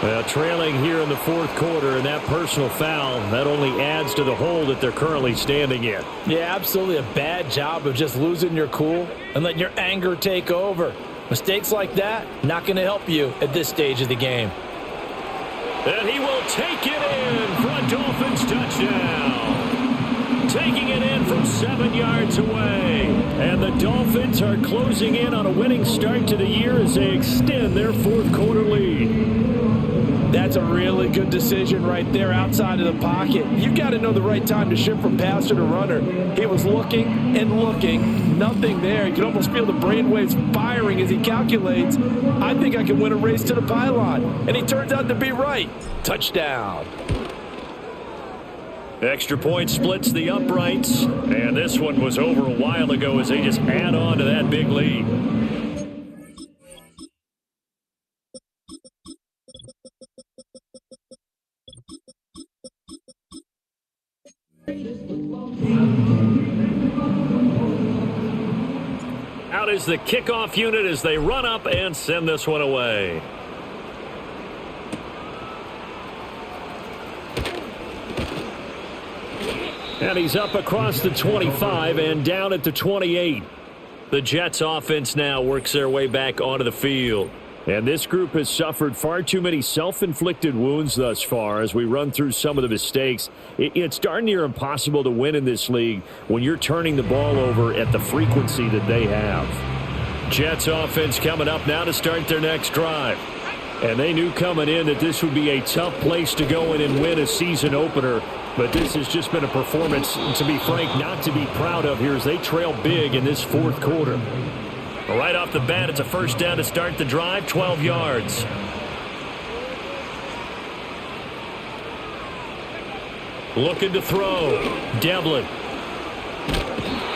Speaker 3: Well, trailing here in the 4th quarter, and that personal foul, that only adds to the hole that they're currently standing in.
Speaker 4: Yeah, absolutely a bad job of just losing your cool and letting your anger take over. Mistakes like that, not going to help you at this stage of the game.
Speaker 3: And he will take it in for a Dolphins touchdown. Taking it in from 7 yards away. And the Dolphins are closing in on a winning start to the year as they extend their 4th quarter lead.
Speaker 4: That's a really good decision right there outside of the pocket. You got to know the right time to shift from passer to runner. He was looking and looking, nothing there. You can almost feel the brainwaves firing as he calculates, I think I can win a race to the pylon. And he turns out to be right. Touchdown.
Speaker 3: Extra point splits the uprights, and this one was over a while ago as they just add on to that big lead. Out is the kickoff unit as they run up and send this one away. And he's up across the 25 and down at the 28. The Jets offense now works their way back onto the field. And this group has suffered far too many self-inflicted wounds thus far as we run through some of the mistakes. It's darn near impossible to win in this league when you're turning the ball over at the frequency that they have. Jets offense coming up now to start their next drive. And they knew coming in that this would be a tough place to go in and win a season opener. But this has just been a performance, to be frank, not to be proud of here as they trail big in this fourth quarter. Right off the bat, it's a first down to start the drive, 12 yards. Looking to throw. Devlin.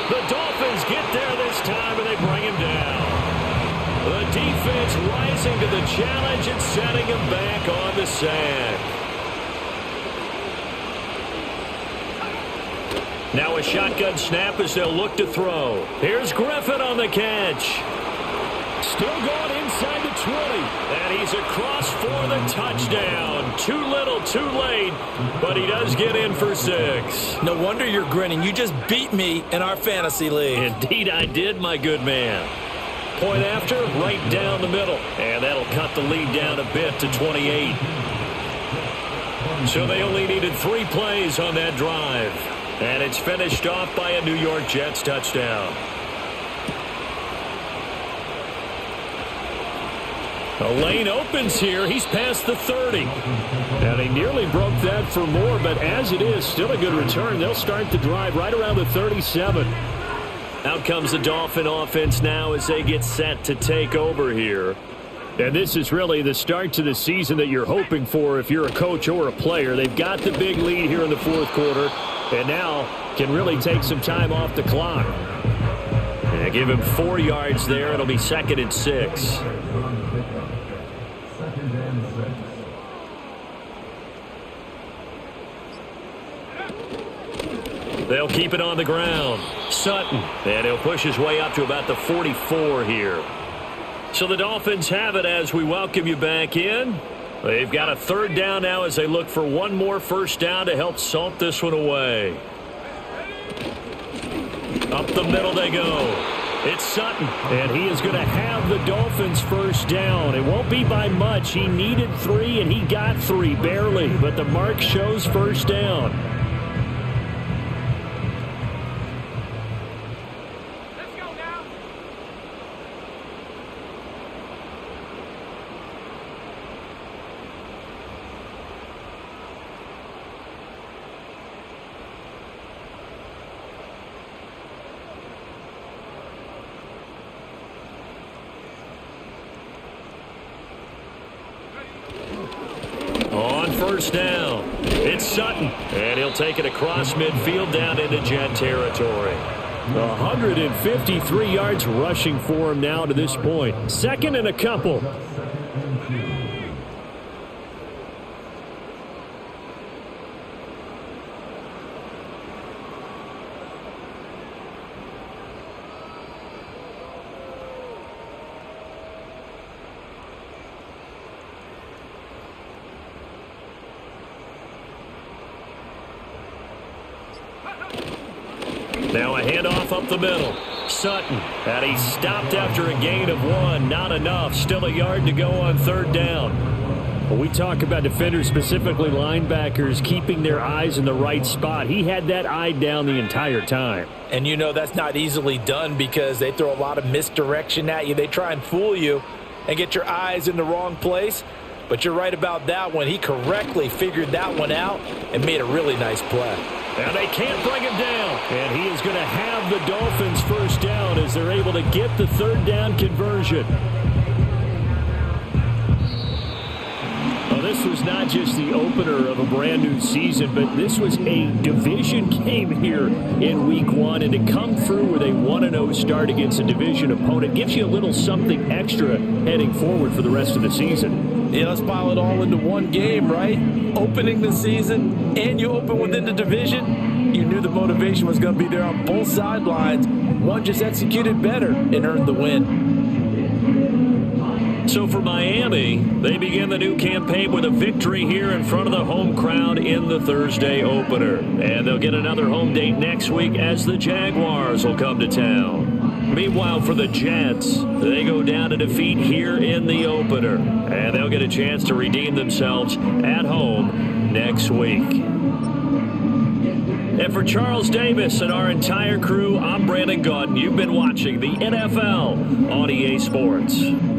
Speaker 3: The Dolphins get there this time, and they bring him down. The defense rising to the challenge and setting him back on the sack. Now a shotgun snap as they'll look to throw. Here's Griffin on the catch. Still going inside the 20. And he's across for the touchdown. Too little, too late. But he does get in for 6.
Speaker 4: No wonder you're grinning. You just beat me in our fantasy league.
Speaker 3: Indeed I did, my good man. Point after, right down the middle. And that'll cut the lead down a bit to 28. So they only needed 3 plays on that drive. And it's finished off by a New York Jets touchdown. The lane opens here. He's past the 30. Now, they nearly broke that for more, but as it is, still a good return. They'll start the drive right around the 37. Out comes the Dolphin offense now as they get set to take over here. And this is really the start to the season that you're hoping for if you're a coach or a player. They've got the big lead here in the fourth quarter, and now can really take some time off the clock. And give him 4 yards there. It'll be 2nd and 6. They'll keep it on the ground. Sutton, and he'll push his way up to about the 44 here. So the Dolphins have it as we welcome you back in. They've got a 3rd down now as they look for one more first down to help salt this one away. Up the middle they go. It's Sutton, and he is going to have the Dolphins first down. It won't be by much. He needed 3, and he got 3, barely. But the mark shows first down. First down. It's Sutton, and he'll take it across midfield down into Jet territory. 153 yards rushing for him now to this point. 2nd and a couple. Now a handoff up the middle. Sutton, and he stopped after a gain of 1. Not enough. Still a yard to go on 3rd down. When we talk about defenders, specifically linebackers, keeping their eyes in the right spot, he had that eye down the entire time.
Speaker 4: And you know that's not easily done because they throw a lot of misdirection at you. They try and fool you and get your eyes in the wrong place. But you're right about that one. He correctly figured that one out and made a really nice play.
Speaker 3: And they can't bring him down. And he is going to have the Dolphins first down as they're able to get the 3rd down conversion. Well, this was not just the opener of a brand new season, but this was a division game here in week 1. And to come through with a 1-0 start against a division opponent gives you a little something extra heading forward for the rest of the season.
Speaker 4: Yeah, let's pile it all into one game, right? Opening the season, and you open within the division. You knew the motivation was going to be there on both sidelines. One just executed better and earned the win. So for Miami, they begin the new campaign with a victory here in front of the home crowd in the Thursday opener. And they'll get another home date next week as the Jaguars will come to town. Meanwhile, for the Jets, they go down to defeat here in the opener. And they'll get a chance to redeem themselves at home next week.
Speaker 3: And for Charles Davis and our entire crew, I'm Brandon Gaudin. You've been watching the NFL on EA Sports.